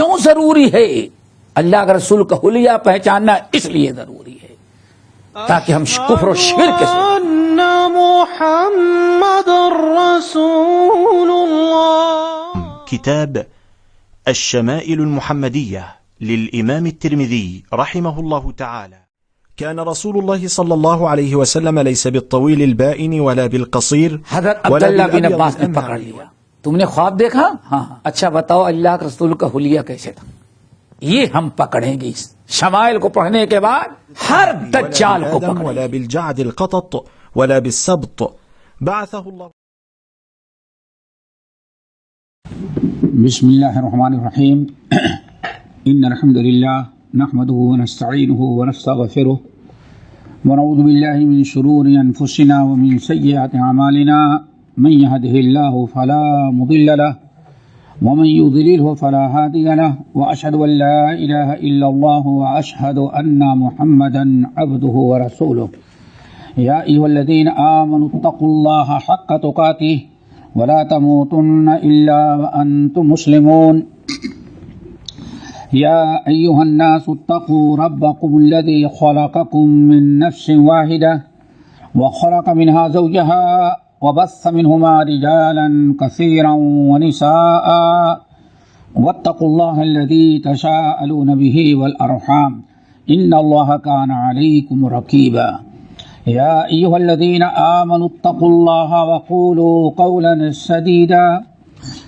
کیوں ضروری ہے؟ اللہ کے رسول کا حلیہ پہچاننا اس لیے ضروری ہے تاکہ ہم کفر و شرک سے محمد رسول الله. كتاب الشمائل المحمدية للإمام الترمذي رحمه الله تعالى. كان رسول الله صلى الله عليه وسلم ليس بالطويل البائن ولا بالقصير. حضرت عبداللہ بن عباس نے پکڑ لیا. تم نے خواب دیکھا؟ ہاں. اچھا بتاؤ اللہ کے رسول کا حلیہ کیسے تھا؟ یہ ہم پکڑیں گے اس شمائل کو پڑھنے کے بعد ہر دجال کو پکڑیں گے. ولا بالجعد القطط ولا بالسبط بعثه الله. بسم الله الرحمن الرحيم. إن الحمد لله نحمده ونستعينه ونستغفره ونعوذ بالله من شرور أنفسنا ومن سيئات أعمالنا. من يهده الله فلا مضل له ومن يضلله فلا هادي له وأشهد أن لا إله إلا الله وأشهد أن محمدا عبده ورسوله. يا أيها الذين آمنوا اتقوا الله حق تقاته ولا تموتن إلا وأنتم مسلمون. يا أيها الناس اتقوا ربكم الذي خلقكم من نفس واحدة وخلق منها زوجها وبث منهما رجالا كثيرا ونساء واتقوا الله الذي تساءلون به والأرحام إن الله كان عليكم رقيبا. يا أيها الذين آمنوا اتقوا الله وقولوا قولا سديدا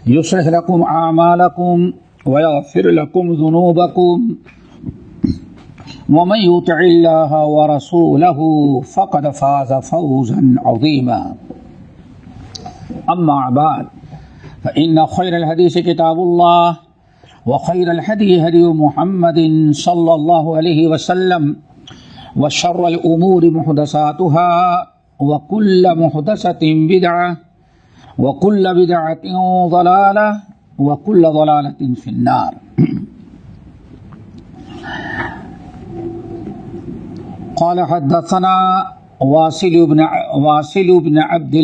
يصلح لكم أعمالكم ويغفر لكم ذنوبكم ومن يطع الله ورسوله فقد فاز فوزا عظيما. أما بعد فإن خير الحديث كتاب الله وخير الهدي هدي محمد صلى الله عليه وسلم وشر الأمور محدثاتها وكل محدثة بدعة وكل بدعة ضلالة وكل ضلالة في النار. قال حدثنا واصل بن عبد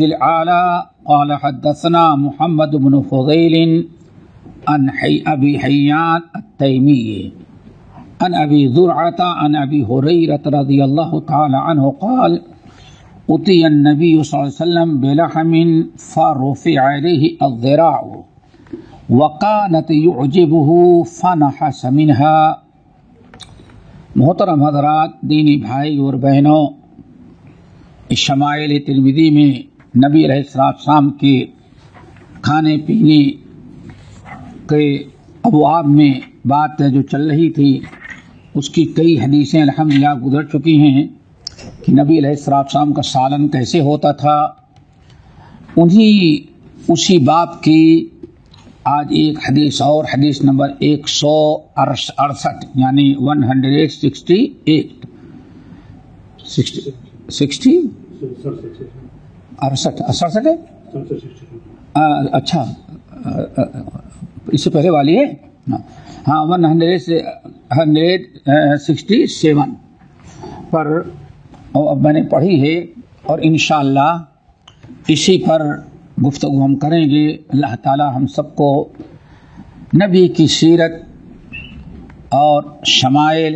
العالى قال حدثنا محمد بن فضيل عن أبي حيان التيمي عن أبي زرعة عن أبي هريرة رضي الله تعالى عنه قال أتي النبي صلى الله عليه وسلم بلحم فرفع عليه الذراع وكانت يعجبه فنحس منها. محترم حضرات، دینی بھائی اور بہنوں، اس شمائل ترمذی میں نبی علیہ السلام کے کھانے پینے کے ابواب میں بات جو چل رہی تھی اس کی کئی حدیثیں الحمدللہ گزر چکی ہیں کہ نبی علیہ السلام کا سالن کیسے ہوتا تھا. اسی باب کی آج ایک حدیث اور حدیث نمبر 168 یعنی 168 اچھا اس سے پہلے والی ہے ہاں 167 پر میں نے پڑھی ہے اور انشاءاللہ اسی پر گفتگو ہم کریں گے. اللہ تعالی ہم سب کو نبی کی سیرت اور شمائل،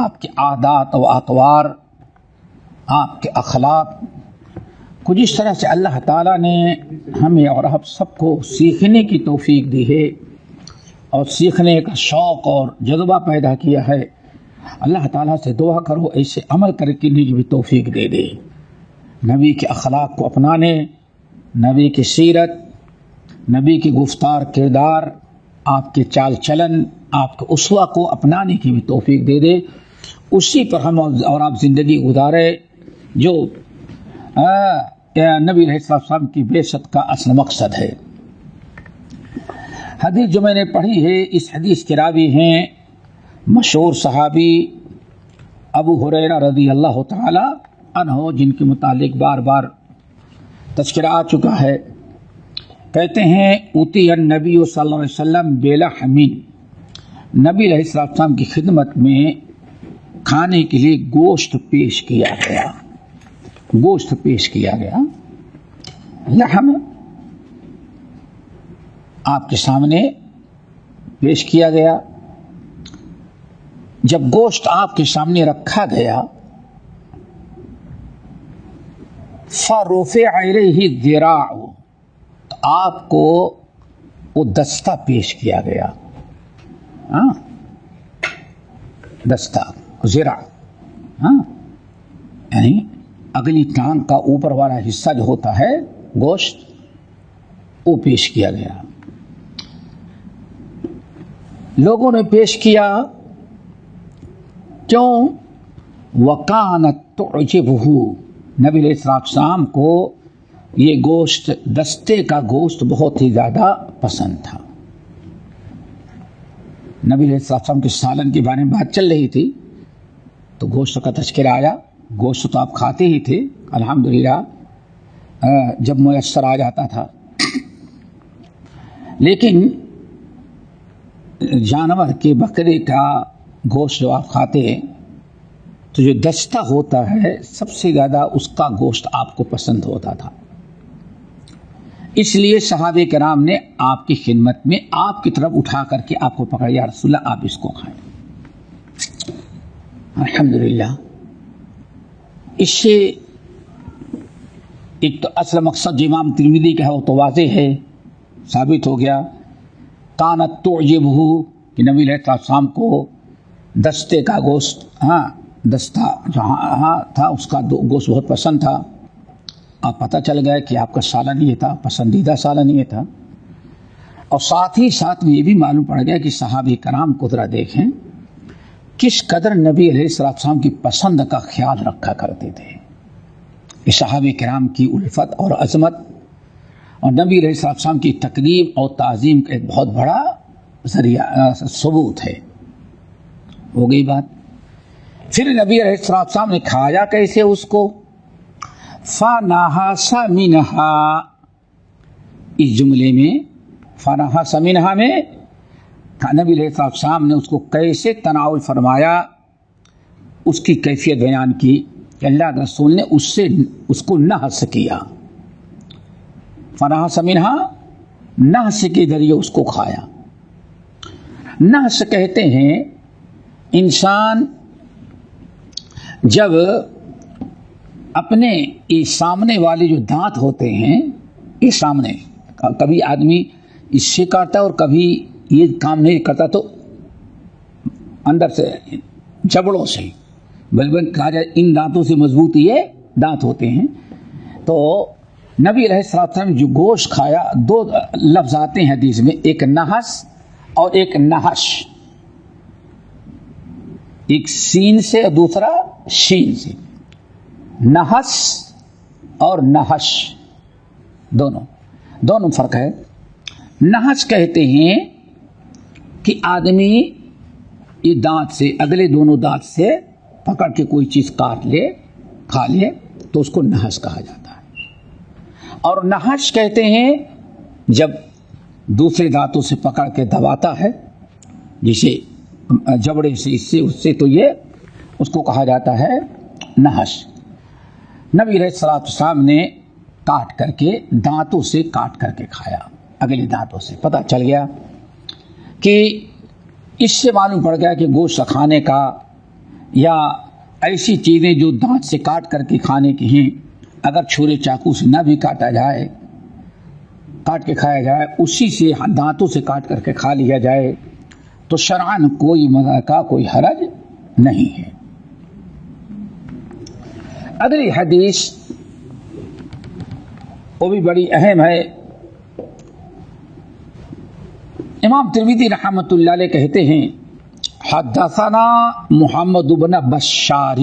آپ کے عادات و اطوار، آپ کے اخلاق کو جس طرح سے اللہ تعالی نے ہمیں اور آپ سب کو سیکھنے کی توفیق دی ہے اور سیکھنے کا شوق اور جذبہ پیدا کیا ہے، اللہ تعالیٰ سے دعا کرو ایسے عمل کرنے کی بھی توفیق دے دے. نبی کے اخلاق کو اپنانے، نبی کی سیرت، نبی کی گفتار کردار، آپ کے چال چلن، آپ کے اسوہ کو اپنانے کی بھی توفیق دے دے. اسی پر ہم اور آپ زندگی گزارے جو نبی علیہ السلام کی بعثت کا اصل مقصد ہے. حدیث جو میں نے پڑھی ہے اس حدیث کے راوی ہیں مشہور صحابی ابو ہریرہ رضی اللہ تعالی عنہ، جن کے متعلق بار بار تذکرہ آ چکا ہے. کہتے ہیں اتی النبی صلی اللہ علیہ وسلم بلحم، نبی علیہ السلام کی خدمت میں کھانے کے لیے گوشت پیش کیا گیا. لحم آپ کے سامنے پیش کیا گیا. جب گوشت آپ کے سامنے رکھا گیا فَرُفِعَ إِلَيْهِ الذِّرَاعُ، تو آپ کو وہ دستہ پیش کیا گیا. ہاں دستہ ذراع، ہاں یعنی اگلی ٹانگ کا اوپر والا حصہ جو ہوتا ہے گوشت، وہ پیش کیا گیا. لوگوں نے پیش کیا، کیوں؟ وَكَانَتْ تُعْجِبُهُ، نبی علیہ السلام کو یہ گوشت، دستے کا گوشت بہت ہی زیادہ پسند تھا. نبی علیہ السلام کے سالن کے بارے میں بات چل رہی تھی تو گوشت کا تذکرہ آیا. گوشت تو آپ کھاتے ہی تھے الحمدللہ جب میسر آ جاتا تھا، لیکن جانور کے بکرے کا گوشت جو آپ کھاتے ہیں تو جو دستہ ہوتا ہے سب سے زیادہ اس کا گوشت آپ کو پسند ہوتا تھا. اس لیے صحابہ کرام نے آپ کی خدمت میں آپ کی طرف اٹھا کر کے آپ کو پکڑا، یا رسول اللہ آپ اس کو کھائیں. الحمدللہ اس سے ایک تو اصل مقصد جو امام ترمذی کا ہے وہ تو واضح ہے، ثابت ہو گیا. کانت تعجبہ، کہ نبی علیہ السلام کو دستے کا گوشت، ہاں دستہ جہاں تھا اس کا گوشت بہت پسند تھا. آپ پتہ چل گیا کہ آپ کا سالن یہ تھا، پسندیدہ سالن یہ تھا. اور ساتھ ہی ساتھ میں یہ بھی معلوم پڑ گیا کہ صحابہ کرام کو ذرا دیکھیں کس قدر نبی علیہ السلام کی پسند کا خیال رکھا کرتے تھے. یہ صحابہ کرام کی الفت اور عظمت اور نبی علیہ السلام کی تقریب اور تعظیم کا ایک بہت بڑا ذریعہ ثبوت ہے. ہو گئی بات. پھر نبی علیہ السلام نے کھایا کیسے اس کو؟ فَنَحَسَ مِنْهَا، اس جملے میں فَنَحَسَ مِنْهَا میں نبی علیہ السلام نے اس کو کیسے تناول فرمایا، اس کی کیفیت بیان کی کہ اللہ کے رسول نے اس کو نحس کیا. فَنَحَسَ مِنْهَا، نحس کے ذریعے اس کو کھایا. نحس کہتے ہیں انسان جب اپنے یہ سامنے والے جو دانت ہوتے ہیں، یہ سامنے کبھی آدمی اس سے کاٹتا اور کبھی یہ کام نہیں کرتا تو اندر سے جبڑوں سے، بلکہ کہا جائے ان دانتوں سے مضبوط یہ دانت ہوتے ہیں. تو نبی علیہ السلام جو گوشت کھایا، دو لفظ آتے ہیں حدیث میں، ایک نحس اور ایک نحش، ایک سین سے اور دوسرا شین سے. نحس اور نحش دونوں فرق ہے. نحس کہتے ہیں کہ آدمی یہ دانت سے، اگلے دونوں دانت سے پکڑ کے کوئی چیز کاٹ لے، کھا لے، تو اس کو نحس کہا جاتا ہے. اور نحش کہتے ہیں جب دوسرے دانتوں سے پکڑ کے دباتا ہے، جسے جبڑے سے، اس سے تو یہ اس کو کہا جاتا ہے نحش. نبی علیہ السلام نے کاٹ کر کے، دانتوں سے کاٹ کر کے کھایا، اگلے دانتوں سے. پتہ چل گیا کہ اس سے معلوم پڑ گیا کہ گوشت کھانے کا یا ایسی چیزیں جو دانت سے کاٹ کر کے کھانے کی ہیں، اگر چھری چاقو سے نہ بھی کاٹا جائے، کاٹ کے کھایا جائے، اسی سے دانتوں سے کاٹ کر کے کھا لیا جائے تو شرعاً کوئی مزہ کا کوئی حرج نہیں ہے. اگلی حدیث وہ بھی بڑی اہم ہے. امام ترمذی رحمۃ اللہ علیہ کہتے ہیں حدثنا محمد بن بشار،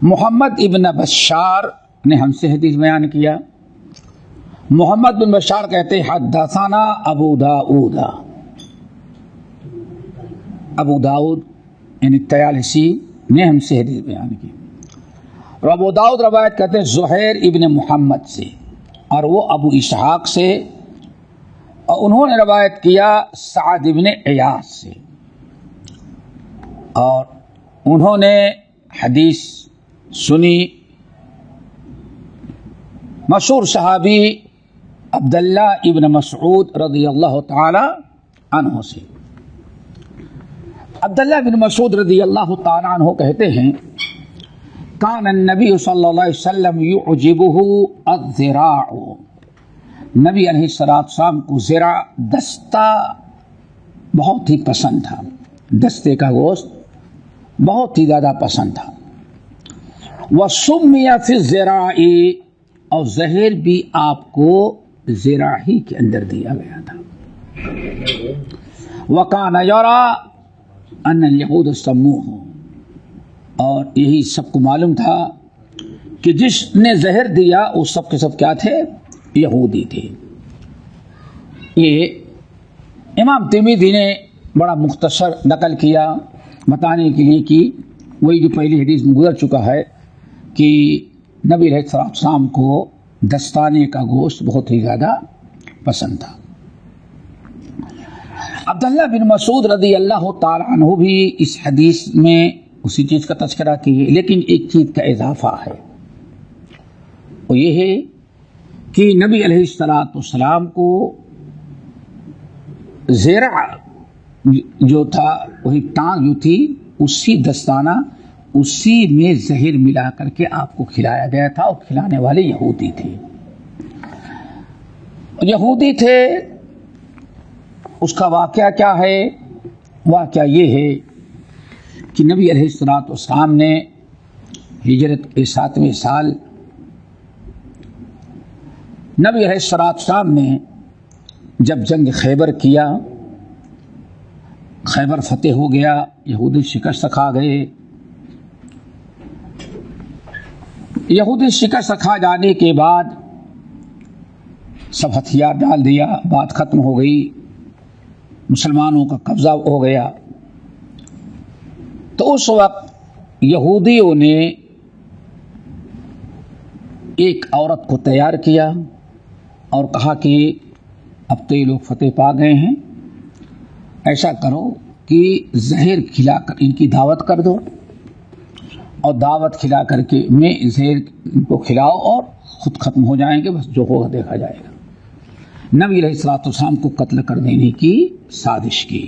محمد ابن بشار نے ہم سے حدیث بیان کیا. محمد بن بشار کہتے ہیں حدثنا ابو داؤد، ابو داؤد یعنی طیالسی نے ہم سے حدیث بیان کی. اور ابو داؤد روایت کرتے ہیں زہیر ابن محمد سے، اور وہ ابو اسحاق سے، اور انہوں نے روایت کیا سعد ابن عیاض سے، اور انہوں نے حدیث سنی مشہور صحابی عبداللہ ابن مسعود رضی اللہ تعالی عنہ سے عبداللہ بن مسعود رضی اللہ تعالیٰ عنہ کہتے ہیں کان النبی صلی اللہ علیہ وسلم یعجبہ الذراع، نبی علیہ السلام کو ذرا دستہ بہت ہی پسند تھا، دستے کا گوشت بہت ہی زیادہ پسند تھا۔ وَسُمِّيَ فِي الذِّرَاعِ، اور زہر بھی آپ کو ذرا ہی کے اندر دیا گیا تھا۔ وَكَانَ يَرَى أَنَّ الْيَهُودَ سَمُّوهُ، اور یہی سب کو معلوم تھا کہ جس نے زہر دیا وہ سب کے سب کیا تھے؟ یہودی تھے۔ یہ امام ترمذی نے بڑا مختصر نقل کیا بتانے کے لیے کہ وہی جو پہلی حدیث میں گزر چکا ہے کہ نبی علیہ السلام کو دستانے کا گوشت بہت ہی زیادہ پسند تھا۔ عبداللہ بن مسعود رضی اللہ تعالیٰ عنہ بھی اس حدیث میں اسی چیز کا تذکرہ کیے، لیکن ایک چیز کا اضافہ ہے، وہ یہ ہے کہ نبی علیہ السلام کو زیرہ جو تھا وہی ٹانگ جو تھی اسی دستانہ اسی میں زہر ملا کر کے آپ کو کھلایا گیا تھا، اور کھلانے والے یہودی تھے۔ یہودی تھے، اس کا واقعہ کیا ہے؟ واقعہ یہ ہے کہ نبی علیہ السلام نے ہجرت کے 7ویں سال نبی علیہ السلام نے جب جنگ خیبر کیا، خیبر فتح ہو گیا، یہودی شکست کھا گئے۔ یہودی شکست کھا جانے کے بعد سب ہتھیار ڈال دیا، بات ختم ہو گئی، مسلمانوں کا قبضہ ہو گیا۔ تو اس وقت یہودیوں نے ایک عورت کو تیار کیا اور کہا کہ اب تو یہ لوگ فتح پا گئے ہیں، ایسا کرو کہ زہر کھلا کر ان کی دعوت کر دو، اور دعوت کھلا کر کے میں زہر ان کو کھلاؤ اور خود ختم ہو جائیں گے، بس جو ہوگا دیکھا جائے گا۔ نبی علیہ السلام کو قتل کر دینے کی سازش کی،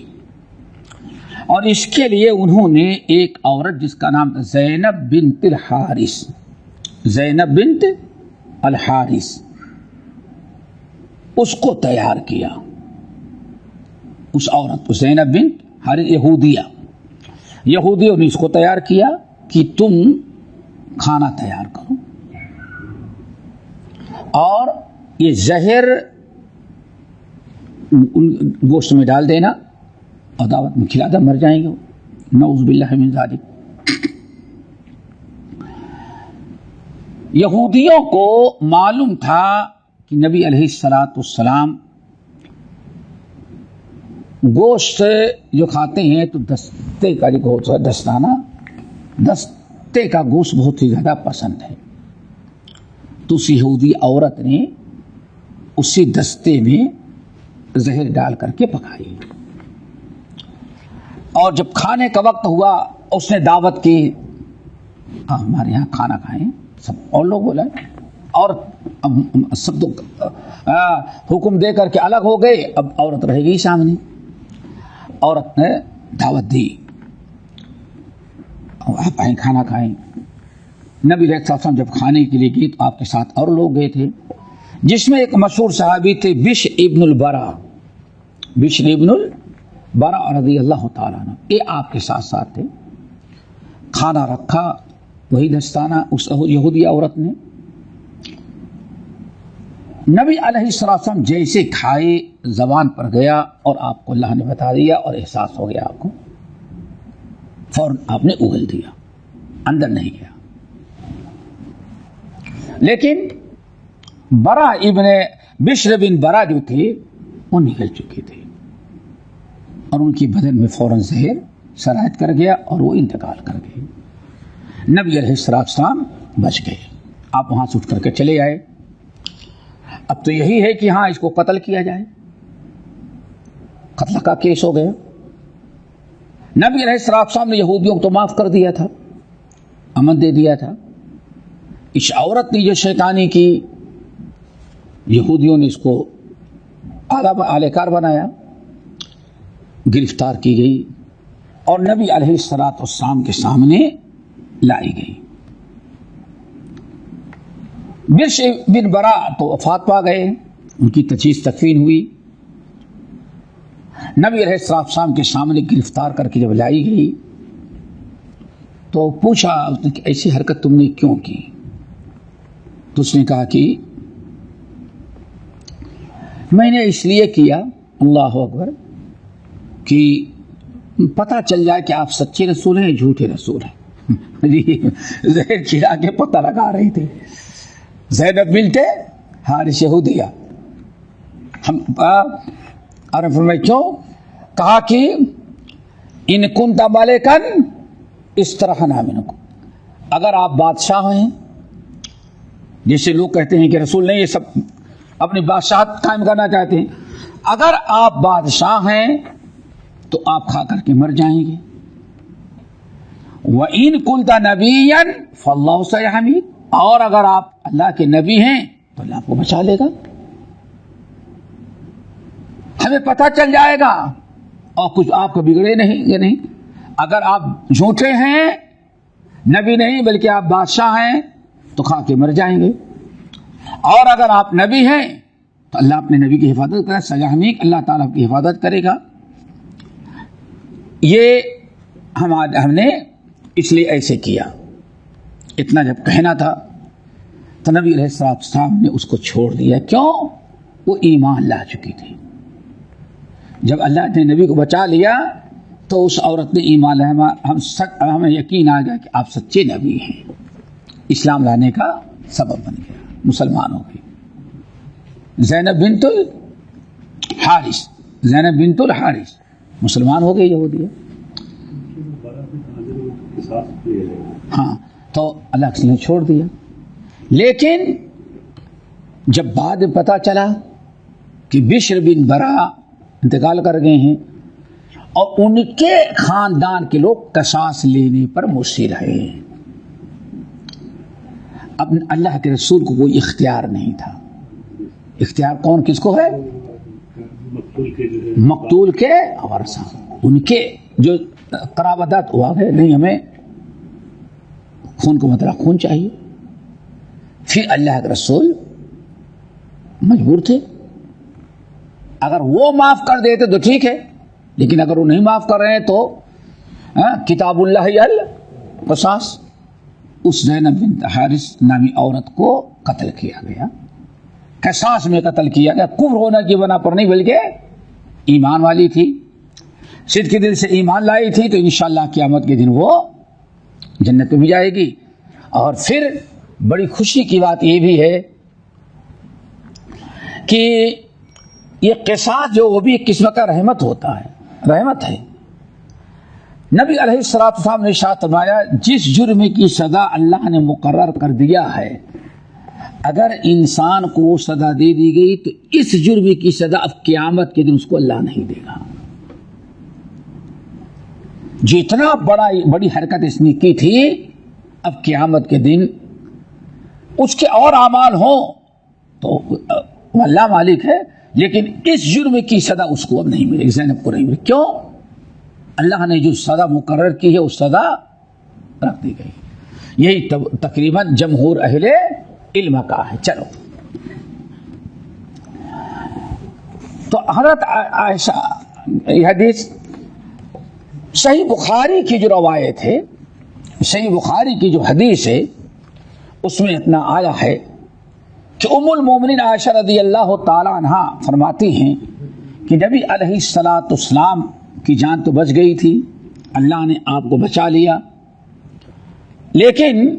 اور اس کے لیے انہوں نے ایک عورت جس کا نام تھا زینب بنت الحارث، زینب بنت الحارث، اس کو تیار کیا۔ اس عورت کو زینب بنت حارث یہودیوں نے اس کو تیار کیا کہ تم کھانا تیار کرو اور یہ زہر گوشت میں ڈال دینا اور دعوت میں کھلا دے، مر جائیں گے، نعوذ باللہ من ذالک۔ یہودیوں کو معلوم تھا کہ نبی علیہ السلام گوشت جو کھاتے ہیں تو دستے کا جو گوشت ہے، دستانہ، دستے کا گوشت بہت ہی زیادہ پسند ہے۔ تو اس یہودی عورت نے اسی دستے میں زہر ڈال کر کے پکائی، اور جب کھانے کا وقت ہوا اس نے دعوت کی، ہمارے یہاں کھانا کھائیں سب، اور لوگ بولے، اور اب سب تو حکم دے کر کے الگ ہو گئے، اب عورت رہے گی سامنے۔ عورت نے دعوت دی، آپ آئیں کھانا کھائیں۔ نبی علیہ السلام جب کھانے کے لیے گئے تو آپ کے ساتھ اور لوگ گئے تھے، جس میں ایک مشہور صحابی تھے بشر ابن البراء رضی اللہ تعالیٰ عنہ، یہ آپ کے ساتھ ساتھ تھے۔ کھانا رکھا وہی دستانہ اس یہودی عورت نے، نبی علیہ السلام جیسے کھائے زبان پر گیا اور آپ کو اللہ نے بتا دیا اور احساس ہو گیا، آپ کو فوراً آپ نے اگل دیا، اندر نہیں گیا۔ لیکن بشر بن برا جو تھے وہ نکل چکے تھے، اور ان کی بدن میں فوراً زہر سرایت کر گیا اور وہ انتقال کر گئے۔ نبی علیہ السلام بچ گئے، آپ وہاں سے اٹھ کر کے چلے آئے۔ اب تو یہی ہے کہ ہاں اس کو قتل کیا جائے، قتل کا کیس ہو گیا۔ نبی علیہ السلام نے یہودیوں کو تو معاف کر دیا تھا، امن دے دیا تھا۔ اس عورت نے جو شیطانی کی، یہودیوں نے اس کو اعلی کار بنایا۔ گرفتار کی گئی اور نبی علیہ الصلوۃ والسلام کے سامنے لائی گئی۔ بشر بن برا تو وفات پا گئے، ان کی تجہیز تکفین ہوئی۔ نبی علیہ الصلوۃ والسلام کے سامنے گرفتار کر کے جب لائی گئی تو پوچھا اس نے کہ ایسی حرکت تم نے کیوں کی؟ تو اس نے کہا کہ میں نے اس لیے کیا، اللہ اکبر، کہ پتہ چل جائے کہ آپ سچے رسول ہیں جھوٹے رسول ہیں۔ جی زہر چرا کے پتہ لگا رہی تھی زینب بنت حارث یہودیہ۔ ہم اور فرمائے کیوں؟ کہا کہ ان کنت ملکن استرحنا منکم، اگر آپ بادشاہ ہیں، جیسے لوگ کہتے ہیں کہ رسول نہیں یہ سب اپنی بادشاہت قائم کرنا چاہتے ہیں، اگر آپ بادشاہ ہیں تو آپ کھا کر کے مر جائیں گے۔ وَإِن كُنْتَ نَبِيًّا فَاللَّهُ سَيَحْمِيكَ، اور اگر آپ اللہ کے نبی ہیں تو اللہ آپ کو بچا لے گا، ہمیں پتہ چل جائے گا اور کچھ آپ کو بگڑے نہیں۔ اگر آپ جھوٹے ہیں، نبی نہیں بلکہ آپ بادشاہ ہیں تو کھا کے مر جائیں گے، اور اگر آپ نبی ہیں تو اللہ اپنے نبی کی حفاظت کرے، سیحمیک، اللہ تعالیٰ کی حفاظت کرے گا۔ یہ ہم نے اس لیے ایسے کیا۔ اتنا جب کہنا تھا تو نبی علیہ السلام نے اس کو چھوڑ دیا۔ کیوں؟ وہ ایمان لا چکی تھی۔ جب اللہ نے نبی کو بچا لیا تو اس عورت نے ایمان لایا، ہمیں یقین آ گیا کہ آپ سچے نبی ہیں، اسلام لانے کا سبب بن گیا، مسلمان ہو گئی۔ زینب بنت الحارث مسلمان ہو گئی یہودیہ۔ ہاں تو اللہ نے چھوڑ دیا، لیکن جب بعد میں پتہ چلا کہ بشر بن برا انتقال کر گئے ہیں اور ان کے خاندان کے لوگ قصاص لینے پر مصر ہیں، اب اللہ کے رسول کو کوئی اختیار نہیں تھا۔ اختیار کون کس کو ہے؟ مقتول کے ورثہ، ان کے جو قرابت ہوا ہے، نہیں ہمیں خون کو مطلق خون چاہیے۔ پھر اللہ کے رسول مجبور تھے، اگر وہ معاف کر دیتے تو ٹھیک ہے، لیکن اگر وہ نہیں معاف کر رہے ہیں تو کتاب اللہ القصاص، اس زینب بنت حارث نامی عورت کو قتل کیا گیا، قصاص میں قتل کیا گیا۔ کفر ہونے کی بنا پر نہیں بلکہ ایمان والی تھی، صدق کے دل سے ایمان لائی تھی، تو انشاءاللہ قیامت کے دن وہ جنت میں بھی جائے گی۔ اور پھر بڑی خوشی کی بات یہ بھی ہے کہ یہ قصاص جو وہ بھی ایک قسم کا رحمت ہوتا ہے، رحمت ہے۔ نبی علیہ الصلوۃ والسلام نے ارشاد فرمایا، جس جرم کی سزا اللہ نے مقرر کر دیا ہے، اگر انسان کو وہ سزا دے دی گئی تو اس جرم کی سزا اب قیامت کے دن اس کو اللہ نہیں دے گا۔ جتنا بڑی حرکت اس نے کی تھی، اب قیامت کے دن اس کے اور اعمال ہوں تو اللہ مالک ہے، لیکن اس جرم کی سزا اس کو اب نہیں ملے گی، زینب کو نہیں ملے گی۔ کیوں؟ اللہ نے جو سزا مقرر کی ہے اس سزا رکھ دی گئی۔ یہی تقریباً جمہور اہل علم کا ہے۔ چلو، تو حضرت عائشہ، یہ حدیث صحیح بخاری کی جو روایت ہے، صحیح بخاری کی جو حدیث ہے، اس میں اتنا آیا ہے کہ ام المومنین عائشہ رضی اللہ تعالی عنہ فرماتی ہیں کہ نبی علیہ الصلوۃ والسلام کی جان تو بچ گئی تھی، اللہ نے آپ کو بچا لیا، لیکن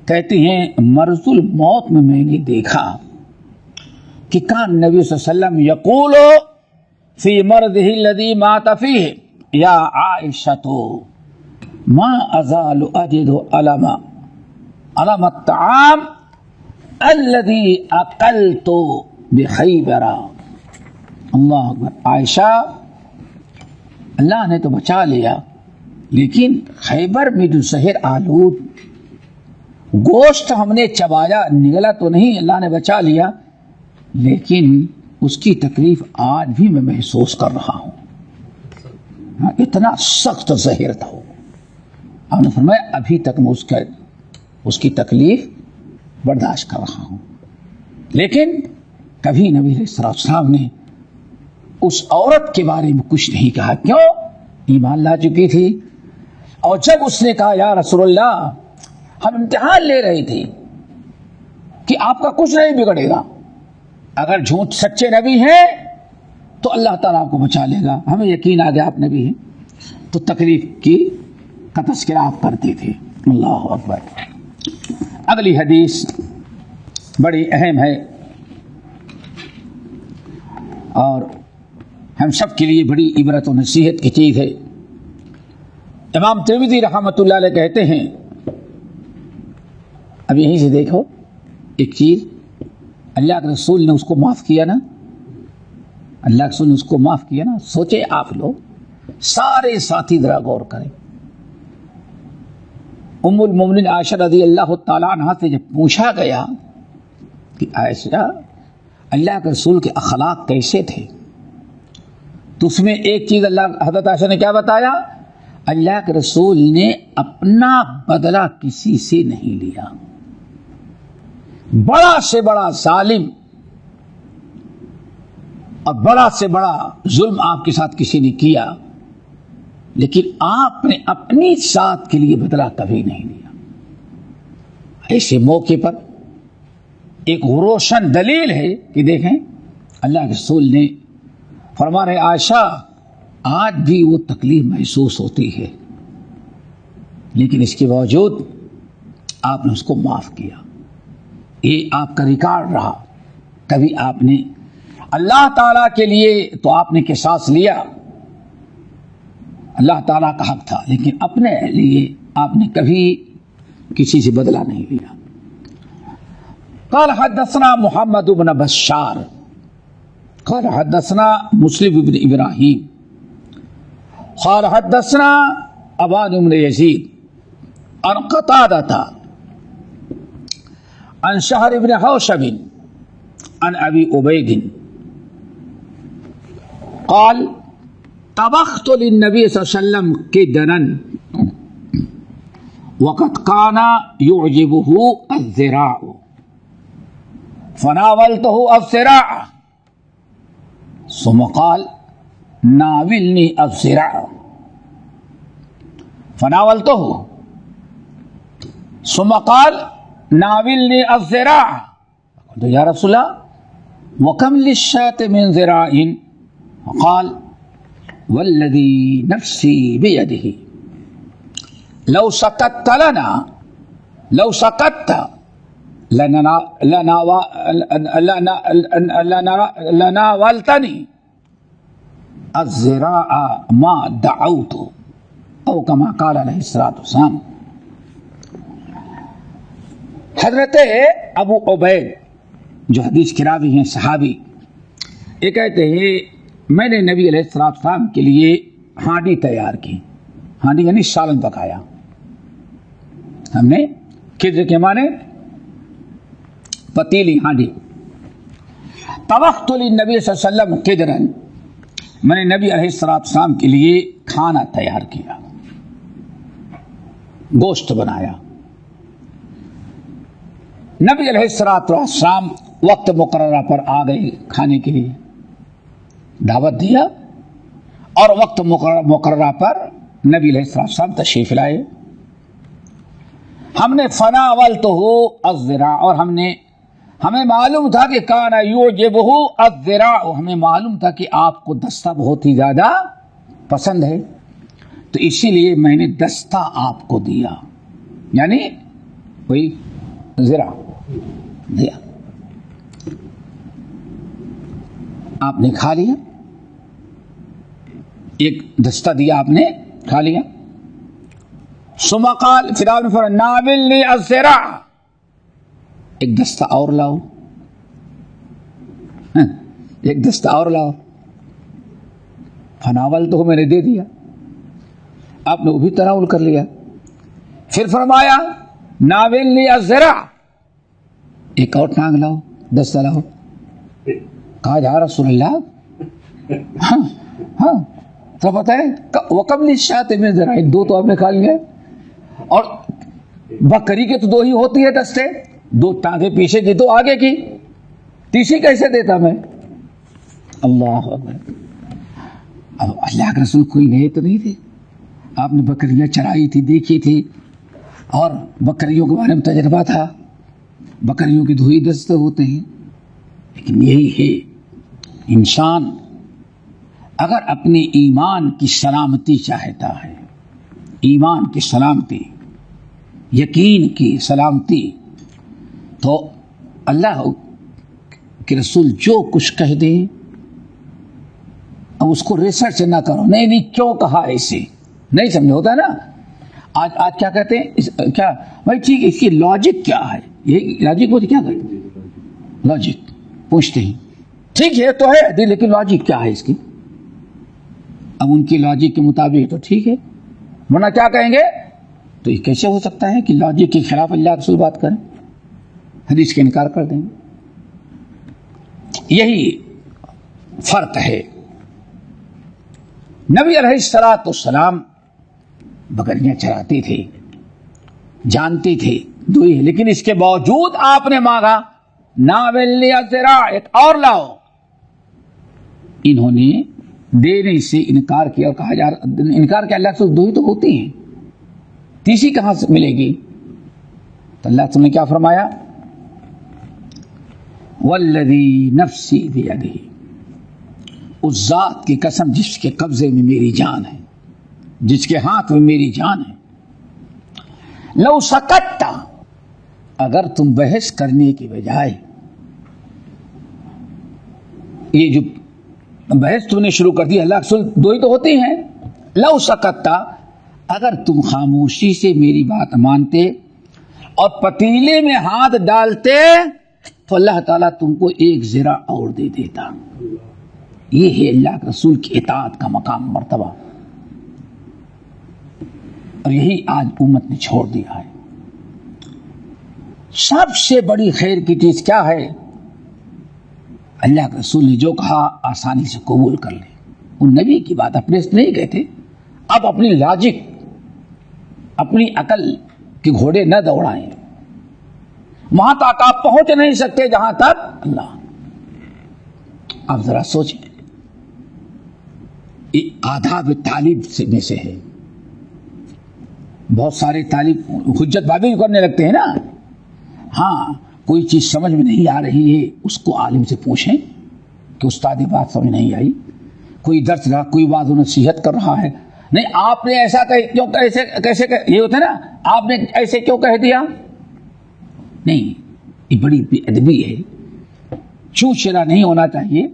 کہتی ہیں مرض الموت میں نے دیکھا کہ کان نبی صلی اللہ علیہ وسلم یقول فی مرضه الذی مات فیہ یا عائشۃ ما ازال اجد علم الطعام الذی اکلت بخیبر۔ اللہ اکبر۔ عائشہ، اللہ نے تو بچا لیا، لیکن خیبر میں جو زہر آلود گوشت ہم نے چبایا، نگلا تو نہیں، اللہ نے بچا لیا، لیکن اس کی تکلیف آج بھی میں محسوس کر رہا ہوں۔ ہاں، اتنا سخت زہر تھا وہ. آپ نے فرمایا ابھی تک میں اس کی تکلیف برداشت کر رہا ہوں. لیکن کبھی نبی علیہ السلام نے اس عورت کے بارے میں کچھ نہیں کہا. کیوں؟ ایمان لا چکی تھی. اور جب اس نے کہا یا رسول اللہ ہم امتحان لے رہے تھے کہ آپ کا کچھ نہیں بگڑے گا، اگر جھوٹ سچے نبی ہیں تو اللہ تعالیٰ آپ کو بچا لے گا، ہمیں یقین آ گیا آپ نبی ہیں، تو تکلیف کا تذکرہ آپ کرتے تھے. اللہ اکبر. اگلی حدیث بڑی اہم ہے اور ہم سب کے لیے بڑی عبرت و نصیحت کی چیز ہے. امام ترمذی رحمۃ اللہ علیہ کہتے ہیں، اب یہیں سے دیکھو ایک چیز، اللہ کے رسول نے اس کو معاف کیا نا، اللہ کے رسول نے اس کو معاف کیا نا. سوچے آپ لوگ سارے ساتھی ذرا غور کریں. ام المومنین عائشہ رضی اللہ تعالیٰ عنہا سے جب پوچھا گیا کہ عائشہ اللہ کے رسول کے اخلاق کیسے تھے، تو اس میں ایک چیز حضرت عائشہ نے کیا بتایا؟ اللہ کے رسول نے اپنا بدلہ کسی سے نہیں لیا. بڑا سے بڑا ظالم اور بڑا سے بڑا ظلم آپ کے ساتھ کسی نے کیا، لیکن آپ نے اپنی ذات کے لیے بدلہ کبھی نہیں لیا. ایسے موقع پر ایک روشن دلیل ہے کہ دیکھیں اللہ کے رسول نے فرما رہے عائشہ آج بھی وہ تکلیف محسوس ہوتی ہے، لیکن اس کے باوجود آپ نے اس کو معاف کیا. یہ آپ کا ریکارڈ رہا. کبھی آپ نے اللہ تعالیٰ کے لیے تو آپ نے قصاص لیا، اللہ تعالیٰ کا حق تھا، لیکن اپنے لیے آپ نے کبھی کسی سے بدلہ نہیں لیا. قال حدثنا محمد بن بشار قال حدثنا مسلم بن ابراہیم قال حدثنا ابان بن یزید عن قتادہ عن شہر بن حوشب عن ابی عبید قال طبخت للنبي صلی اللہ علیہ وسلم کدرا وقد كان يعجبه الذراع فناولته الذراع ثم قال ناولني الذراع فناولته ثم قال ناولني الذراع قلت يا رسول الله وكم للشاة من ذراع قال والذي نفسي بيده لو سكت لناولتني الذراع ما دعوت او كما قال عليه الصلاة والسلام. حضرت ابو عبید جو حدیث کے راوی ہیں صحابی، یہ کہتے ہیں میں نے نبی علیہ السلام کے لیے ہانڈی تیار کی. ہانڈی یعنی سالن پکایا. ہم نے کدر کے معنی پتیلی، ہانڈی. طبخت للنبی صلی اللہ علیہ وسلم کدرا، میں نے نبی علیہ السلام کے لیے کھانا تیار کیا، گوشت بنایا. نبی علیہ السلام وقت مقررہ پر آ گئے کھانے کے لیے، دعوت دیا اور وقت مقررہ پر نبی علیہ السلام تشریف لائے. ہم نے فناولته الذراع، اور ہمیں معلوم تھا کہ کان یعجبہ الذراع، ہمیں معلوم تھا کہ آپ کو دستہ بہت ہی زیادہ پسند ہے، تو اسی لیے میں نے دستہ آپ کو دیا، یعنی وہی ذراع دیا. آپ نے کھا لیا، ایک دستہ دیا آپ نے کھا لیا. ثم قال، پھر آپ نے فرمایا ناولنی الذراع، ایک دستہ اور لاؤ، ایک دستہ اور لاؤ. فناول تو میں نے دے دیا، آپ نے وہ بھی تناول کر لیا. پھر فرمایا ناولنی الذراع، ایک اور ٹانگ لاؤ، دستہ لاؤ. کہا یا رسول اللہ ہاں تو پتہ ہے وقبل الشاۃ من ذرائع، 2 تو آپ نے کھا لیے، اور بکری کے تو 2 ہی ہوتی ہے دستے، 2 ٹانگیں پیچھے کی 2 آگے کی، تیسری کیسے دیتا میں؟ اللہ اکبر۔ اب اللہ کے رسول کوئی گئے تو نہیں تھے، آپ نے بکریاں چرائی تھی، دیکھی تھی، اور بکریوں کے بارے میں تجربہ تھا، بکریوں کی 2 ہی دستے ہوتے ہیں۔ لیکن یہی ہے، انسان اگر اپنے ایمان کی سلامتی چاہتا ہے، ایمان کی سلامتی، یقین کی سلامتی، تو اللہ کے رسول جو کچھ کہہ دیں اب اس کو ریسرچ نہ کرو، نہیں کیوں کہا ایسے، نہیں سمجھ ہوتا ہے نا۔ آج کیا کہتے ہیں، کیا بھائی ٹھیک ہے، اس کی لاجک کیا ہے، یہ لاجک بولتے کیا کہتے ہیں، لاجک پوچھتے ہیں، ٹھیک ہے تو ہے لیکن لاجک کیا ہے اس کی؟ اب ان کی لاجک کے مطابق تو ٹھیک ہے، ورنہ کیا کہیں گے؟ تو یہ کیسے ہو سکتا ہے کہ لاجک کے خلاف اللہ رسول بات کریں، حدیث کا انکار کر دیں؟ یہی فرق ہے۔ نبی علیہ الصلوۃ والسلام بکریاں چراتے تھے، جانتے تھے 2 ہی ہے، لیکن اس کے باوجود آپ نے مانگا ناول یا ذرا ایک اور لاؤ، انہوں نے دینے سے انکار کیا، اور کہا انکار کیا، اللہ سے 2 ہی تو ہوتی ہیں، تیسری کہاں سے ملے گی؟ تو اللہ تعالیٰ نے کیا فرمایا؟ والذی نفسی بیدہ، اس ذات کی قسم جس کے قبضے میں میری جان ہے، جس کے ہاتھ میں میری جان ہے، لو سکتا، اگر تم بحث کرنے کی بجائے، یہ جو بحث تم نے شروع کر دی، اللہ رسول 2 ہی تو ہوتے ہیں، لو سکتا، اگر تم خاموشی سے میری بات مانتے اور پتیلے میں ہاتھ ڈالتے تو اللہ تعالیٰ تم کو 1 ذرا اور دے دیتا۔ یہ ہے اللہ کے رسول کی اطاعت کا مقام، مرتبہ، اور یہی آج امت نے چھوڑ دیا ہے۔ سب سے بڑی خیر کی چیز کیا ہے؟ اللہ کے رسول نے جو کہا آسانی سے قبول کر لے، ان نبی کی بات اپنے سے نہیں کہتے، اب اپنی لاجک، اپنی عقل کے گھوڑے نہ دوڑائیں، وہاں تک آپ پہنچ نہیں سکتے جہاں تک اللہ۔ آپ ذرا سوچیں، یہ آداب طالب میں سے ہے، بہت سارے طالب حجت بازی کرنے لگتے ہیں نا، ہاں کوئی چیز سمجھ میں نہیں آ رہی ہے اس کو عالم سے پوچھیں کہ استاد بات سمجھ نہیں آئی، کوئی درس رہا، کوئی واضح و نصیحت کر رہا ہے، نہیں آپ نے ایسا کیوں، کیسے یہ ہوتا ہے نا، آپ نے ایسے کیوں کہہ دیا، نہیں، یہ بڑی بے ادبی ہے، چوچلا نہیں ہونا چاہیے۔